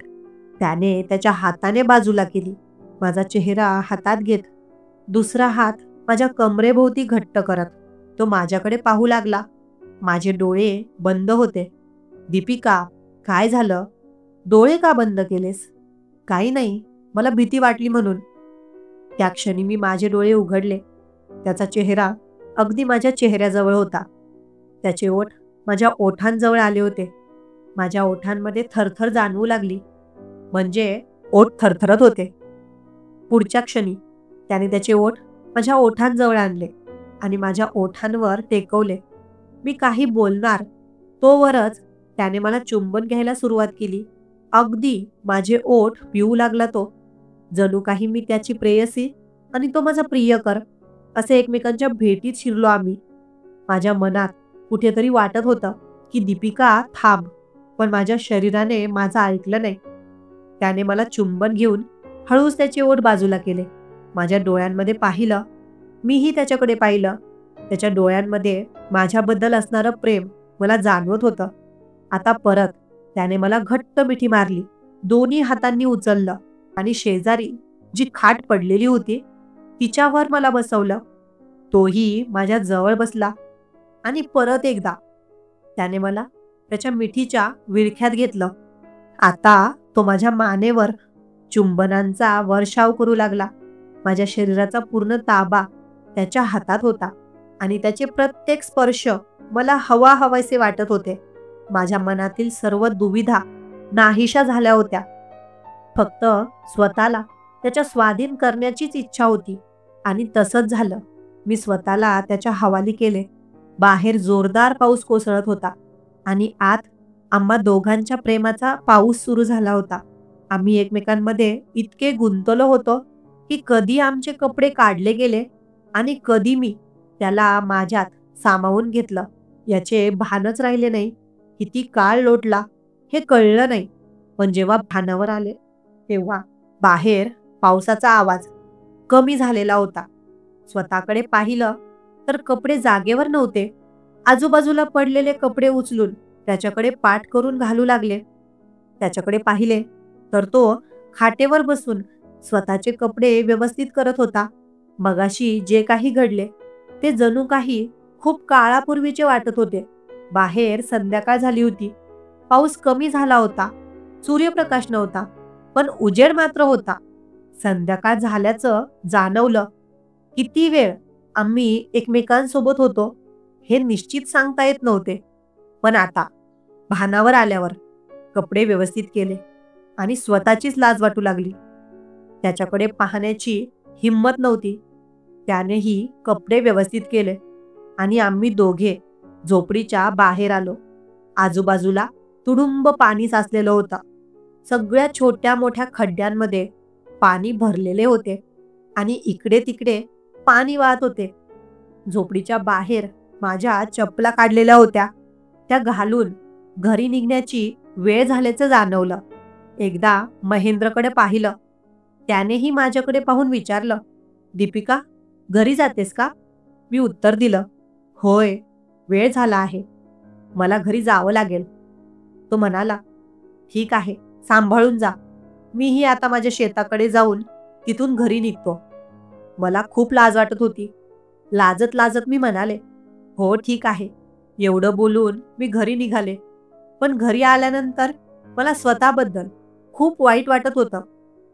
त्याने त्याच्या हाताने बाजूला केली. माझा चेहरा हातात घेत दुसरा हात माझ्या कमरेभोवती घट्ट करत तो माझ्याकडे पाहू लागला. माझे डोळे बंद होते. "दीपिका, काय झालं? डोळे का बंद केलेस?" "काही नाही, मला भीती वाटली म्हणून." त्या क्षणी मी माझे डोळे उघडले. त्याचा चेहरा अगदी माझ्या चेहऱ्याजवळ होता. त्याचे ओठ माझ्या ओठांजवळ आले होते. माझ्या ओठांमध्ये थरथर जाणवू लागली. म्हणजे ओठ थरथरत होते. पुढच्या क्षणी त्याने त्याचे ओठ माझ्या ओठांजवळ आणले आणि माझ्या ओठांवर टेकवले. मी काही बोलणार तोवरच त्याने मला चुंबन घ्यायला सुरुवात केली. अगदी माझे ओठ पिऊ लागला तो. जणू काही मी त्याची प्रेयसी आणि तो माझा प्रियकर असे एकमेकांच्या भेटीत शिरलो आम्ही. माझ्या मनात कुठेतरी वाटत होतं की दीपिका थांब, पण माझ्या शरीराने माझं ऐकलं नाही. त्याने मला चुंबन घेऊन हळूच त्याचे ओठ बाजूला केले. माझ्या डोळ्यांमध्ये पाहिलं. मीही त्याच्याकडे पाहिलं. त्याच्या डोळ्यांमध्ये माझ्याबद्दल असणारं प्रेम मला जाणवत होतं. आता परत त्याने मला घट्ट मिठी मारली. दोन्ही हातांनी उचललं आणि शेजारी जी खाट पडलेली होती तिच्यावर मला बसवलं. तोही माझ्या जवळ बसला आणि परत एकदा त्याने मला त्याच्या मिठीच्या विळख्यात घेतलं. आता तो माझ्या मानेवर चुंबनांचा वर्षाव करू लागला. माझ्या शरीराचा पूर्ण ताबा त्याच्या हातात होता आणि त्याचे प्रत्येक स्पर्श मला हवाहवासे वाटत होते. माझ्या मनातील सर्व दुविधा नाहीशा झाल्या होत्या. फक्त स्वतःला त्याच्या स्वाधीन करण्याचीच इच्छा होती आणि तसंच झालं. मी स्वतःला त्याच्या हवाली केले. बाहेर जोरदार पाऊस कोसळत होता आणि आत आम्हा दोघांच्या प्रेमाचा पाऊस सुरू झाला होता. आम्ही एकमेकांमध्ये इतके गुंतलो होतो की कधी आमचे कपडे काढले गेले आणि कधी मी त्याला माझ्यात सामावून घेतलं याचे भानच राहिले नाही. किती काळ लोटला हे कळलं नाही. पण जेव्हा भानावर आले तेव्हा बाहेर पावसाचा आवाज कमी झालेला होता. स्वतःकडे पाहिलं तर कपडे जागेवर नव्हते. आजूबाजूला पडलेले कपडे उचलून त्याच्याकडे पाठ करून घालू लागले. त्याच्याकडे पाहिले तर तो खाटेवर बसून स्वतःचे कपडे व्यवस्थित करत होता. मगाशी जे काही घडले ते जणू काही खूप काळापूर्वीचे वाटत होते. बाहेर संध्याकाळ झाली होती. पाऊस कमी झाला होता. सूर्यप्रकाश नव्हता, पण उजेड मात्र होता. संध्याकाळ झाल्याचं जाणवलं. किती वेळ आम्ही एकमेकांसोबत होतो हे निश्चित सांगता येत नव्हते. पण आता भानावर आल्यावर कपडे व्यवस्थित केले आणि स्वतःचीच लाज वाटू लागली. त्याच्याकडे पाहण्याची हिंमत नव्हती. त्यानेही कपडे व्यवस्थित केले आणि आम्ही दोघे झोपडीच्या बाहेर आलो. आजूबाजूला तुडुंब पाणी साचलेलं होतं. सगळ्या छोट्या मोठ्या खड्ड्यांमध्ये पाणी भरलेले होते आणि इकडे तिकडे पाणी वाहत होते. झोपडीच्या बाहेर माझ्या चपला काढलेल्या होत्या. त्या घालून घरी निघण्याची वेळ झाल्याचं जाणवलं. एकदा महेंद्रकडे पाहिलं. त्यानेही माझ्याकडे पाहून विचारलं, दीपिका घरी जातेस का? मी उत्तर दिलं, होय, वेळ झाला आहे, मला घरी जावं लागेल. तो म्हणाला, ठीक आहे, सांभाळून जा. मीही आता माझ्या शेताकडे जाऊन तिथून घरी निघतो. मला खूप लाज वाटत होती. लाजत लाजत मी म्हणाले, हो ठीक आहे. एवढं बोलून मी घरी निघाले. पण घरी आल्यानंतर मला स्वतःबद्दल खूप वाईट वाटत होतं.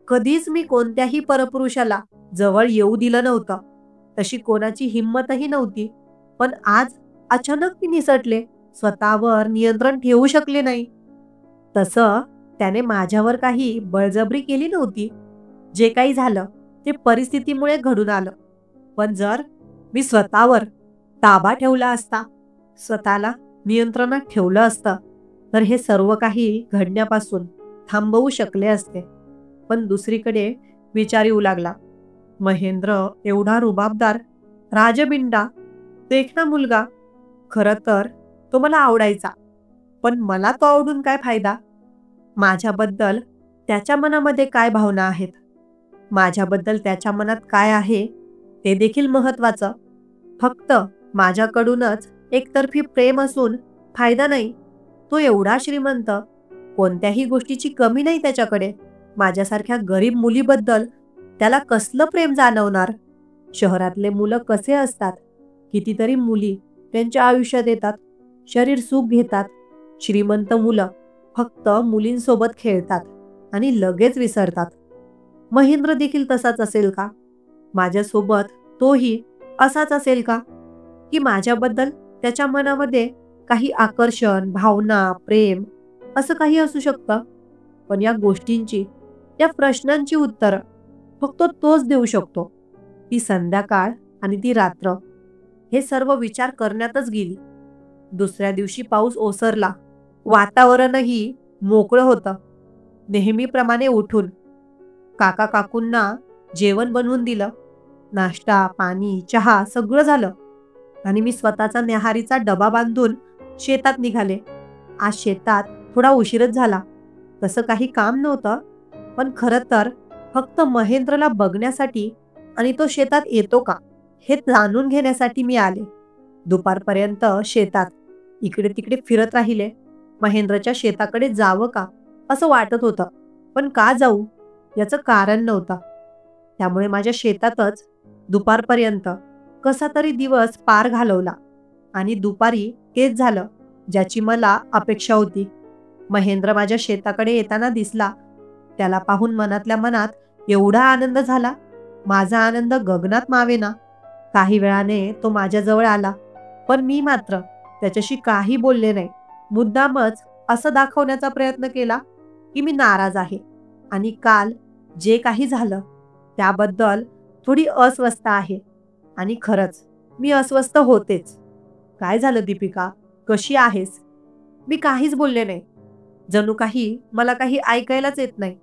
कधीच मी कोणत्याही परपुरुषाला जवळ येऊ दिलं नव्हतं. तशी कोणाची हिंमतही नव्हती. पण आज अचानक मी निसटले. स्वतःवर नियंत्रण ठेवू शकले नाही. तसं त्याने माझ्यावर काही बळजबरी केली नव्हती. जे काही झालं ते परिस्थितीमुळे घडून आलं. पण जर मी स्वतःवर ताबा ठेवला असता, स्वतःला नियंत्रणात ठेवलं असतं, तर हे सर्व काही घडण्यापासून थांबवू शकले असते. पण दुसरीकडे विचार येऊ लागला. महेंद्र एवढा रुबाबदार, राजबिंडा, देखणा मुलगा. खरं तर तो मला आवडायचा. पण मला तो आवडून काय फायदा? माझ्याबद्दल त्याच्या मनामध्ये काय भावना आहेत? माझ्याबद्दल त्याच्या मनात काय आहे ते देखील महत्वाचं. फक्त माझ्याकडूनच एकतर्फी प्रेम असून फायदा नाही. तो एवढा श्रीमंत, कोणत्याही गोष्टीची कमी नाही त्याच्याकडे. माझ्यासारख्या गरीब मुलीबद्दल त्याला कसलं प्रेम जाणवणार? शहरातले मुलं कसे असतात? कितीतरी मुली त्यांच्या आयुष्यात येतात, शरीर सुख घेतात. श्रीमंत मुलं फक्त मुलींसोबत खेळतात आणि लगेच विसरतात. महेंद्र देखील तसाच असेल का? माझ्यासोबत तोही असाच असेल का? की माझ्याबद्दल त्याच्या मनामध्ये काही आकर्षण, भावना, प्रेम असं काही असू शकतं. पण या गोष्टींची, या प्रश्नांची उत्तरं फक्त तोच देऊ शकतो. ती संध्याकाळ आणि ती रात्र हे सर्व विचार करण्यातच गेली. दुसऱ्या दिवशी पाऊस ओसरला. वातावरणही मोकळं होतं. नेहमीप्रमाणे उठून काका काकूंना जेवण बनवून दिलं. नाश्ता, पाणी, चहा सगळं झालं आणि मी स्वतःचा न्याहारीचा डबा बांधून शेतात निघाले. आज शेतात थोडा उशीरच झाला. तसं काही काम नव्हतं, पण खरं तर फक्त महेंद्रला बघण्यासाठी आणि तो शेतात येतो का हे जाणून घेण्यासाठी मी आले. दुपारपर्यंत शेतात इकडे तिकडे फिरत राहिले. महेंद्रच्या शेताकडे जावं का असं वाटत होतं, पण का जाऊ याचं कारण नव्हतं. त्यामुळे माझ्या शेतातच दुपारपर्यंत कसा तरी दिवस पार घालवला आणि दुपारी तेच झालं ज्याची मला अपेक्षा होती. महेंद्र माझ्या शेताकडे येताना दिसला. त्याला पाहून मनातल्या मनात एवढा आनंद झाला, माझा आनंद गगनात मावेना. काही वेळाने तो माझ्याजवळ आला, पण मी मात्र त्याच्याशी काही बोलले नाही. मुद्दामच असं दाखवण्याचा प्रयत्न केला की मी नाराज आहे आणि काल जे काही झालं त्याबद्दल थोडी अस्वस्थ आहे. आणि खरंच मी अस्वस्थ होतेच. काय झालं दीपिका, कशी आहेस? मी काहीच बोलले नाही. जणू काही मला काही ऐकायलाच येत नाही.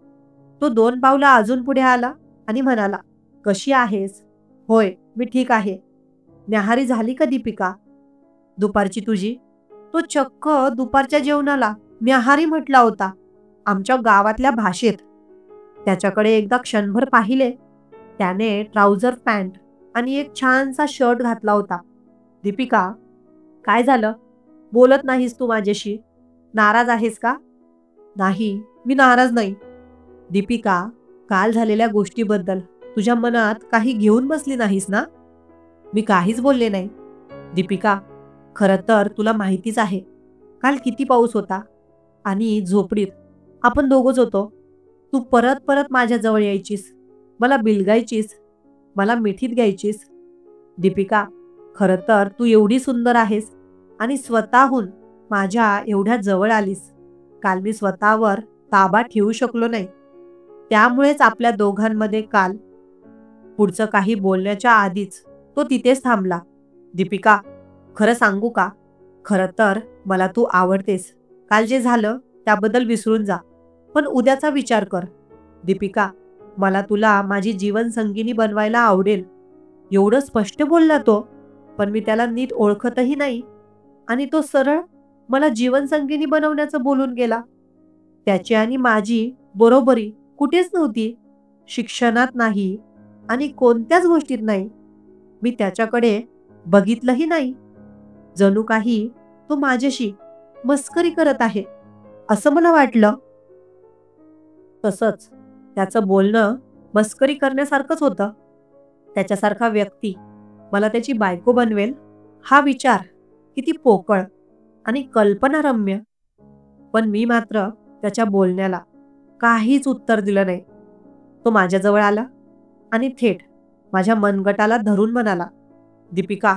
तो 2 पावलं अजून पुढे आला आणि म्हणाला, कशी आहेस? होय, मी ठीक आहे. न्याहारी झाली का दीपिका? दुपारची तुझी? तो चक्क दुपारच्या जेवणाला न्याहारी म्हटला होता, आमच्या गावातल्या भाषेत. त्याच्याकडे एकदा क्षणभर पाहिले. त्याने ट्राउझर पॅन्ट आणि एक छानसा शर्ट घातला होता. दीपिका, काय झालं? बोलत नाहीस तू माझ्याशी? नाराज आहेस का? नाही, मी नाराज नाही. दीपिका, काल झालेल्या गोष्टीबद्दल तुझ्या मनात काही घेऊन बसली नाहीस ना? मी काहीच बोलले नाही. दीपिका, खरं तर तुला माहितीच आहे, काल किती पाऊस होता आणि झोपडीत आपण दोघंच होतो. तू परत परत माझ्याजवळ यायचीस, मला बिलगायचीस, मला मिठीत घ्यायचीस. दीपिका, खरं तर तू एवढी सुंदर आहेस आणि स्वतःहून माझ्या एवढ्या जवळ आलीस. काल मी स्वतःवर ताबा ठेवू शकलो नाही. त्यामुळेच आपल्या दोघांमध्ये काल पुढचं काही बोलण्याच्या आधीच तो तिथेच थांबला. दीपिका, खरं सांगू का? खरं तर मला तू आवडतेस. काल जे झालं त्याबद्दल विसरून जा, पण उद्याचा विचार कर. दीपिका, मला तुला माझी जीवनसंगिनी बनवायला आवडेल. एवढं स्पष्ट बोलला तो, पण मी त्याला नीट ओळखतही नाही आणि तो सरळ मला जीवनसंगिनी बनवण्याचं बोलून गेला. त्याची आणि माझी बरोबरी कुठेच नव्हती. शिक्षणात नाही आणि कोणत्याच गोष्टीत नाही. मी त्याच्याकडे बघितलंही नाही. जणू काही तो माझ्याशी मस्करी करत आहे असं मला वाटलं. तसंच त्याचं बोलणं मस्करी करण्यासारखंच होतं. त्याच्यासारखा व्यक्ती मला त्याची बायको बनवेल हा विचार किती पोकळ आणि कल्पनारम्य. पण मी मात्र त्याच्या बोलण्याला काहीच उत्तर दिलं नाही. तो माझ्याजवळ आला आणि थेट माझ्या मनगटाला धरून म्हणाला, दीपिका,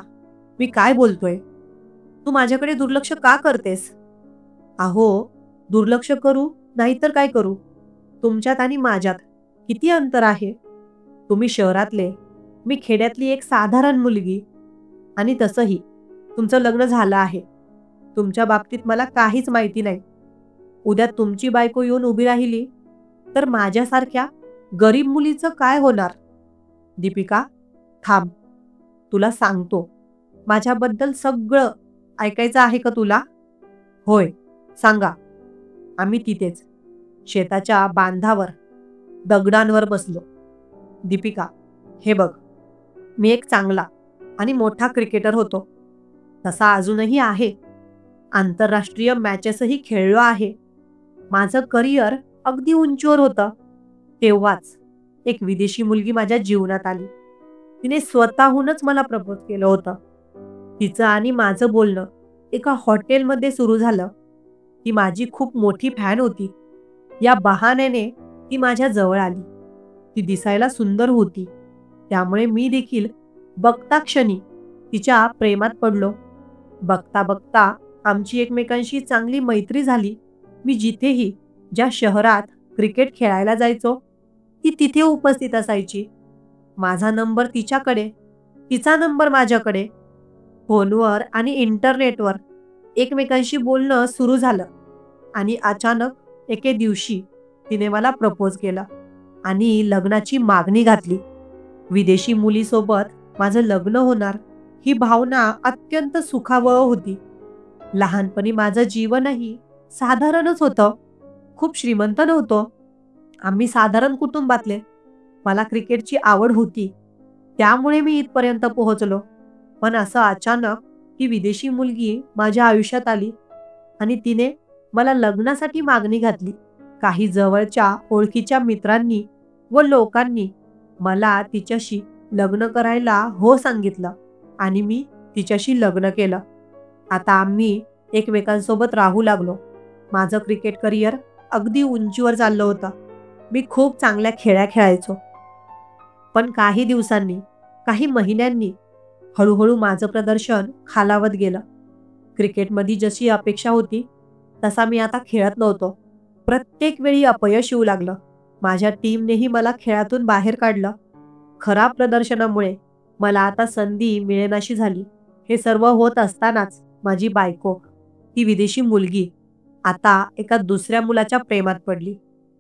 मी काय बोलतोय? तू माझ्याकडे दुर्लक्ष का करतेस? अहो, दुर्लक्ष करू नाहीतर काय करू? तुमच्यात आणि माझ्यात किती अंतर आहे? तुम्ही शहरातले, मी खेड्यातली एक साधारण मुलगी. आणि तसंही तुमचं लग्न झालं आहे. तुमच्या बाबतीत मला काहीच माहिती नाही. उद्या तुमची बायको येऊन उभी राहिली तर माझ्यासारख्या गरीब मुलीचं काय होणार? दीपिका, थांब, तुला सांगतो. माझ्याबद्दल सगळं ऐकायचं आहे का तुला? होय, सांगा. आम्ही तिथेच शेताच्या बांधावर दगडांवर बसलो. दीपिका, हे बघ, मी एक चांगला आणि मोठा क्रिकेटर होतो. तसा अजूनही आहे. आंतरराष्ट्रीय मॅचेसही खेळलो आहे. माझं करिअर अगदी उंचीवर होतं. तेव्हाच एक विदेशी मुलगी माझ्या जीवनात आली. तिने स्वतःहूनच मला प्रपोज केलं होतं. तिचं आणि माझं बोलणं एका हॉटेलमध्ये सुरू झालं. ती माझी खूप मोठी फॅन होती. या बहाण्याने ती माझ्या जवळ आली. ती दिसायला सुंदर होती. त्यामुळे मी देखील बघता क्षणी तिच्या प्रेमात पडलो. बघता बघता आमची एकमेकांशी चांगली मैत्री झाली. मी जिथेही, ज्या शहरात क्रिकेट खेळायला जायचो, ती तिथे उपस्थित असायची. माझा नंबर तिच्याकडे, तिचा नंबर माझ्याकडे. फोनवर आणि इंटरनेटवर एकमेकांशी बोलणं सुरू झालं आणि अचानक एके दिवशी तिने मला प्रपोज केलं आणि लग्नाची मागणी घातली. विदेशी मुलीसोबत माझं लग्न होणार ही भावना अत्यंत सुखावह होती. लहानपणी माझं जीवनही साधारणच होतं. खूप श्रीमंत नव्हतो. आम्ही साधारण कुटुंबातले. मला क्रिकेटची आवड होती. त्यामुळे मी इथपर्यंत पोहोचलो. पण असं अचानक ही विदेशी मुलगी माझ्या आयुष्यात आली आणि तिने मला लग्नासाठी मागणी घातली. काही जवळच्या ओळखीच्या मित्रांनी व लोकांनी मला तिच्याशी लग्न करायला हो सांगितलं आणि मी तिच्याशी लग्न केलं. आता आम्ही एकमेकांसोबत राहू लागलो. माझं क्रिकेट करिअर अगदी उंचीवर चाललं होतं. मी खूप चांगल्या खेळ्या खेळायचो. पण काही दिवसांनी, काही महिन्यांनी हळूहळू माझं प्रदर्शन खालावत गेलं. क्रिकेटमध्ये जशी अपेक्षा होती तसा मी आता खेळत नव्हतो. प्रत्येक वेळी अपयश येऊ लागलं. माझ्या टीमनेही मला खेळातून बाहेर काढलं. खराब प्रदर्शनामुळे मला आता संधी मिळेनाशी झाली. हे सर्व होत असतानाच माझी बायको, ती विदेशी मुलगी, आता एका दुसऱ्या मुलाच्या प्रेमात पडली.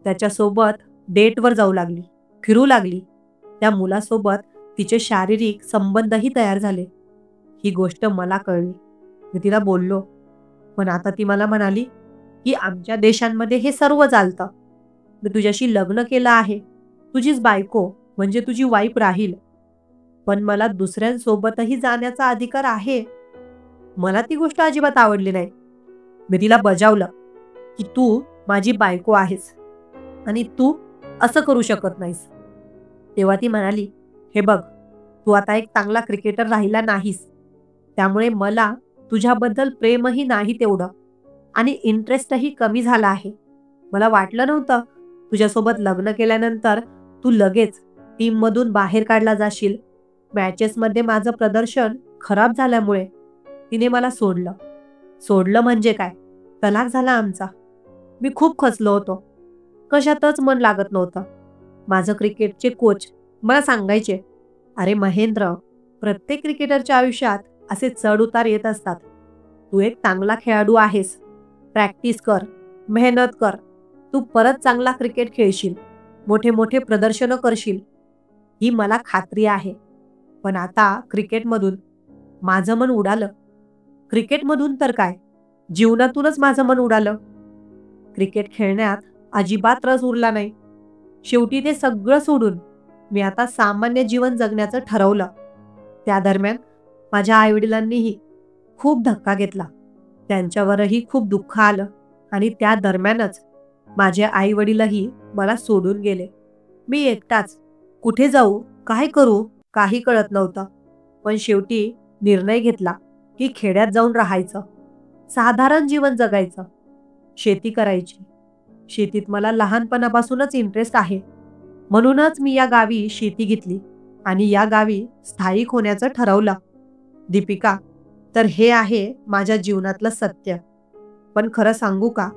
त्याच्यासोबत डेटवर जाऊ लागली, फिरू लागली. त्या मुलासोबत तिचे शारीरिक संबंधही तयार झाले. ही गोष्ट मला कळली. मी तिला बोललो, पण आता ती मला म्हणाली की आमच्या देशांमध्ये हे सर्व चालतं. मी तुझ्याशी लग्न केलं आहे. तुझीच बायको म्हणजे तुझी वाईफ राहील. पण मला दुसऱ्यांसोबतही जाण्याचा अधिकार आहे. मला ती गोष्ट अजिबात आवडली नाही. मी तिला बजावलं की तू माझी बायको आहेस आणि तू असं करू शकत नाहीस. तेव्हा ती म्हणाली, हे बघ, तू आता एक चांगला क्रिकेटर राहिला नाहीस. त्यामुळे मला तुझ्याबद्दल प्रेमही नाही तेवढं आणि इंटरेस्टही कमी झाला आहे. मला वाटलं नव्हतं तुझ्यासोबत लग्न केल्यानंतर तू लगेच टीममधून बाहेर काढला जाशील. मॅचेसमध्ये माझं प्रदर्शन खराब झाल्यामुळे तिने मला सोडलं. सोडलं म्हणजे काय, तलाक झाला आमचा. मी खूप खचलो होतो. कशातच मन लागत नव्हतं. माझं क्रिकेटचे कोच मला सांगायचे, अरे महेंद्र, प्रत्येक क्रिकेटरच्या आयुष्यात असे चढ उतार येत असतात. तू एक चांगला खेळाडू आहेस. प्रॅक्टिस कर, मेहनत कर. तू परत चांगला क्रिकेट खेळशील, मोठे मोठे प्रदर्शनं करशील, ही मला खात्री आहे. पण आता क्रिकेटमधून माझं मन उडालं. क्रिकेटमधून तर काय, जीवनातूनच माझं मन उडालं. क्रिकेट खेळण्यात अजिबात रस उरला नाही. शेवटी ते सगळं सोडून मी आता सामान्य जीवन जगण्याचं ठरवलं. त्या दरम्यान माझ्या आईवडिलांनीही खूप धक्का घेतला. त्यांच्यावरही खूप दुःख आलं आणि त्या दरम्यानच माझे आईवडीलही मला सोडून गेले. मी एकटाच कुठे जाऊ, काय करू, काही कळत नव्हतं. पण शेवटी निर्णय घेतला की खेड्यात जाऊन राहायचं, साधारण जीवन जगायचं, शेती करायची. शेतीत मला लहानपणापासूनच इंटरेस्ट आहे. म्हणूनच मी या गावी शेती घेतली आणि या गावी स्थायिक होण्याचं ठरवलं. दीपिका, तर हे आहे माझ्या जीवनातलं सत्य. पण खरं सांगू का,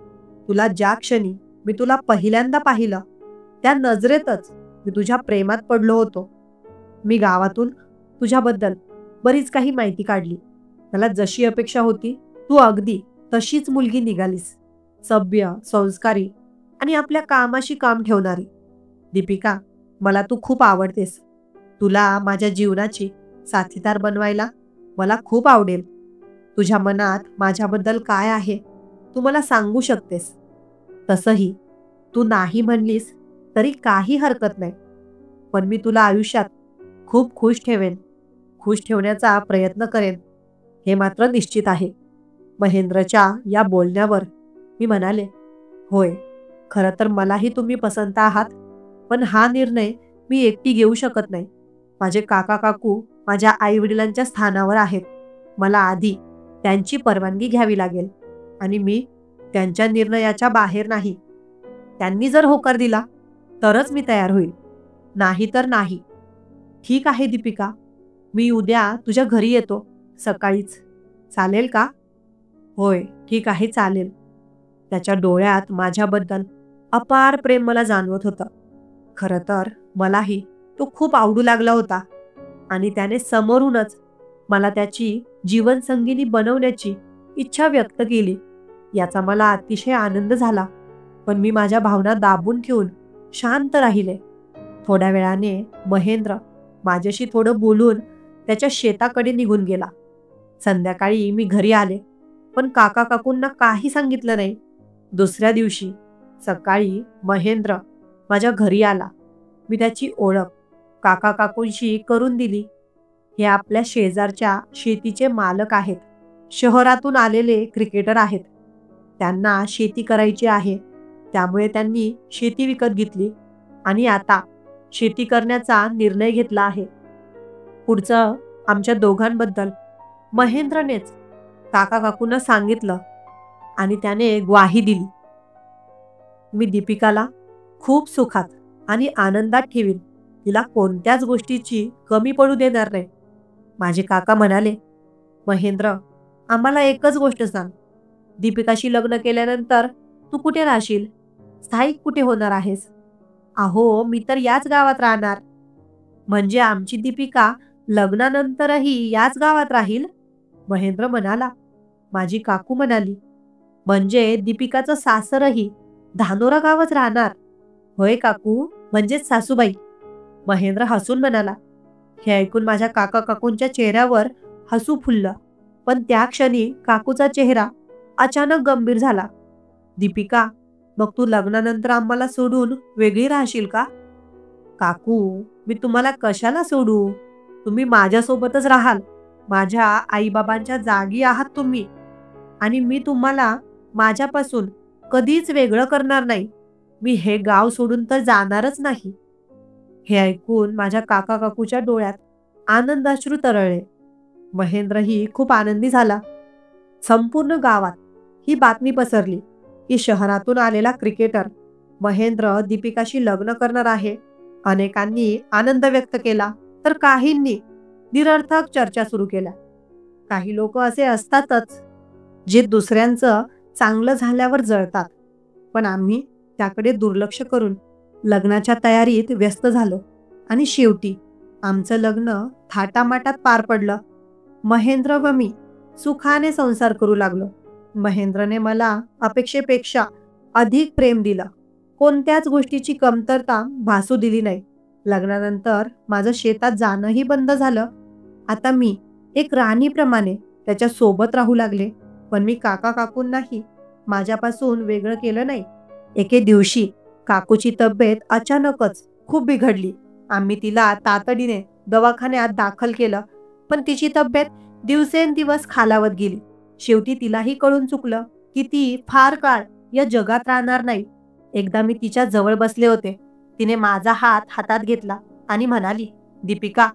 तुला ज्या क्षणी मी तुला पहिल्यांदा पाहिलं त्या नजरेतच मी तुझ्या प्रेमात पडलो होतो. मी गावातून तुझ्याबद्दल बरीच काही माहिती काढली. मला जशी अपेक्षा होती तू अगदी तशीच मुलगी निघालीस. सभ्य, संस्कारी आणि आपल्या कामाशी काम ठेवणारी. दीपिका, मला तू खूप आवडतेस. तुला माझ्या जीवनाची साथीदार बनवायला मला खूप आवडेल. तुझ्या मनात माझ्याबद्दल काय आहे तू मला सांगू शकतेस. तसंही तू नाही म्हणलीस तरी काही हरकत नाही. पण मी तुला आयुष्यात खूप खुश ठेवेन, खुश ठेवण्याचा प्रयत्न करेन, हे मात्र निश्चित आहे. महेंद्रच्या या बोलण्यावर मी म्हणाले, होय, खरं तर मलाही तुम्ही पसंत आहात. पण हा निर्णय मी एकटी घेऊ शकत नाही. माझे काका काकू माझ्या आईवडिलांच्या स्थानावर आहेत. मला आधी त्यांची परवानगी घ्यावी लागेल आणि मी त्यांच्या निर्णयाच्या बाहेर नाही. त्यांनी जर होकार दिला तरच मी तयार होईल, नाही तर नाही. ठीक आहे दीपिका, मी उद्या तुझ्या घरी येतो सकाळीच. चालेल का? होय, ठीक आहे, चालेल. त्याच्या डोळ्यात माझ्याबद्दल अपार प्रेम मला जाणवत होतं. खरं तर मलाही तो खूप आवडू लागला होता आणि त्याने समोरूनच मला त्याची जीवनसंगिनी बनवण्याची इच्छा व्यक्त केली. याचा मला अतिशय आनंद झाला. पण मी माझ्या भावना दाबून ठेवून शांत राहिले. थोड्या वेळाने महेंद्र माझ्याशी थोडं बोलून त्याच्या शेताकडे निघून गेला. संध्याकाळी मी घरी आले, पण काका काकूंना काही सांगितलं नाही. दुसऱ्या दिवशी सकाळी महेंद्र माझ्या घरी आला. मी त्याची ओळख काका काकूंशी करून दिली. हे आपल्या शेजारच्या शेतीचे मालक आहेत. शहरातून आलेले क्रिकेटर आहेत. त्यांना शेती करायची आहे, त्यामुळे त्यांनी शेती विकत घेतली आणि आता शेती करण्याचा निर्णय घेतला आहे. पुढचं आमच्या दोघांबद्दल महेंद्रनेच काका काकूंना सांगितलं आणि त्याने ग्वाही दिली. मी दीपिकाला खूप सुखात आणि आनंदात ठेवीन. तिला कोणत्याच गोष्टीची कमी पडू देणार नाही. माझे काका म्हणाले, महेंद्र, आम्हाला एकच गोष्ट सांग. दीपिकाशी लग्न केल्यानंतर तू कुठे राहशील? स्थायिक कुठे होणार आहेस? अहो, मी तर याच गावात राहणार. म्हणजे आमची दीपिका लग्नानंतरही याच गावात राहील? महेंद्र म्हणाला. माझी काकू म्हणाली, म्हणजे दीपिकाचं सासरही धानोरा गावच राहणार? होय काकू, म्हणजेच सासूबाई. महेंद्र हसून म्हणाला. हे ऐकून माझ्या काका काकूंच्या चेहऱ्यावर हसू फुललं. पण त्या क्षणी काकूचा चेहरा अचानक गंभीर झाला. दीपिका, मग तू लग्नानंतर आम्हाला सोडून वेगळी राहशील का? काकू, मी तुम्हाला कशाला सोडू? तुम्ही माझ्यासोबतच राहाल. माझ्या आईबाबांच्या जागी आहात तुम्ही. आणि मी तुम्हाला माझ्यापासून कधीच वेगळं करणार नाही. मी हे गाव सोडून तर जाणारच नाही. हे ऐकून माझ्या काका काकूच्या डोळ्यात आनंदाश्रू तरळले. महेंद्रही खूप आनंदी झाला. संपूर्ण गावात ही बातमी पसरली की शहरातून आलेला क्रिकेटर महेंद्र दीपिकाशी लग्न करणार आहे. अनेकांनी आनंद व्यक्त केला, तर काहींनी निरर्थक चर्चा सुरू केल्या. काही लोक असे असतातच जे दुसऱ्यांचं चांगलं झाल्यावर जळतात. पण आम्ही त्याकडे दुर्लक्ष करून लग्नाच्या तयारीत व्यस्त झालो आणि शेवटी आमचं लग्न थाटामाटात पार पडलं. महेंद्र व मी सुखाने संसार करू लागलो. महेंद्रने मला अपेक्षेपेक्षा अधिक प्रेम दिलं. कोणत्याच गोष्टीची कमतरता भासू दिली नाही. लग्नानंतर माझं शेतात जाणंही बंद झालं. आता मी एक राणीप्रमाणे त्याच्या सोबत राहू लागले. पण मी काका काकूंनाही माझ्यापासून वेगळं केलं नाही. एके दिवशी काकूची तब्येत अचानकच खूप बिघडली. आम्ही तिला तातडीने दवाखान्यात दाखल केलं, पण तिची तब्येत दिवसेंदिवस खालावत गेली. शेवटी तिलाही कळून चुकलं की ती फार काळ या जगात राहणार नाही. एकदा मी तिच्या जवळ बसले होते. तिने माझा हात हातात घेतला आणि म्हणाली, दीपिका,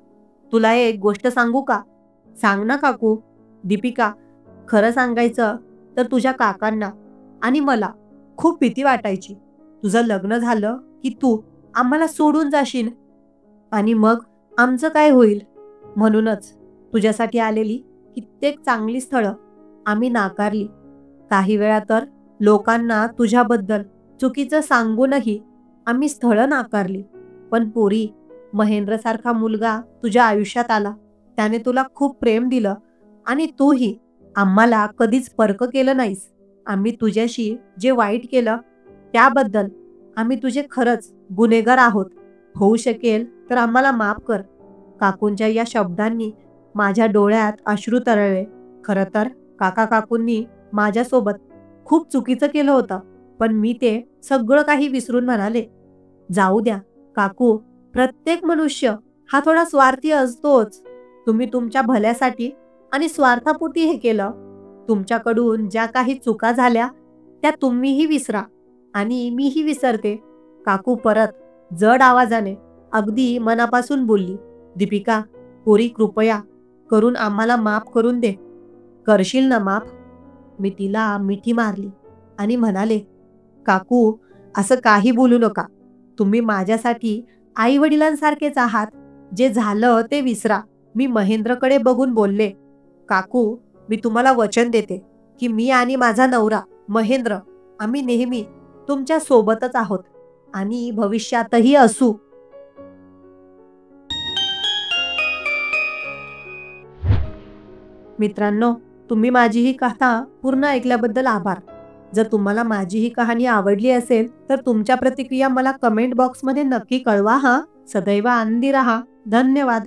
तुला एक गोष्ट सांगू का? सांग ना काकू. दीपिका, खरं सांगायचं तर तुझ्या काकांना आणि मला खूप भीती वाटायची. तुझं लग्न झालं की तू आम्हाला सोडून जाशील आणि मग आमचं काय होईल? म्हणूनच तुझ्यासाठी आलेली कित्येक चांगली स्थळं आम्ही नाकारली. काही वेळा तर लोकांना तुझ्याबद्दल चुकीचं सांगूनही आम्ही स्थळं नाकारली. पण पोरी, महेंद्रसारखा मुलगा तुझ्या आयुष्यात आला. त्याने तुला खूप प्रेम दिलं आणि तूही आम्हाला कधीच परक केलं नाहीस. आम्ही तुझ्याशी जे वाईट केलं त्याबद्दल आम्ही तुझे खरंच गुन्हेगार आहोत. होऊ शकेल तर आम्हाला माफ कर. काकूंच्या या शब्दांनी माझ्या डोळ्यात अश्रू तरळले. खरं तर काका काकूंनी माझ्यासोबत खूप चुकीचं केलं होतं, पण मी ते सगळं काही विसरून म्हणाले, जाऊ द्या काकू, प्रत्येक मनुष्य हा थोडा स्वार्थी असतोच. तुम्ही तुमच्या भल्यासाठी आणि स्वार्थापोटी हे केलं. तुमच्याकडून ज्या काही चुका झाल्या त्या तुम्हीही विसरा आणि मीही विसरते. काकू परत जड आवाजाने अगदी मनापासून बोलली, दीपिका, पोरी, कृपया करून आम्हाला माफ करून दे. करशील ना माफ? मी तिला मिठी मारली आणि म्हणाले, काकू, असं काही बोलू नका. तुम्ही माझ्यासाठी आई वडिलांसारखेच आहात. जे झालं ते विसरा. मी महेंद्रकडे बघून बोलले, काकू, मी तुम्हाला वचन देते की मी आणि माझा नवरा महेंद्र आम्ही नेहमी तुमच्या सोबतच आहोत आणि भविष्यातही असू. मित्रांनो, तुम्ही माझी ही कथा पूर्ण ऐकल्याबद्दल आभार. जर तुम्हाला माझी ही कहाणी आवडली असेल तर तुमच्या प्रतिक्रिया मला कमेंट बॉक्समध्ये नक्की कळवा हा. सदैव आनंदी राहा. धन्यवाद.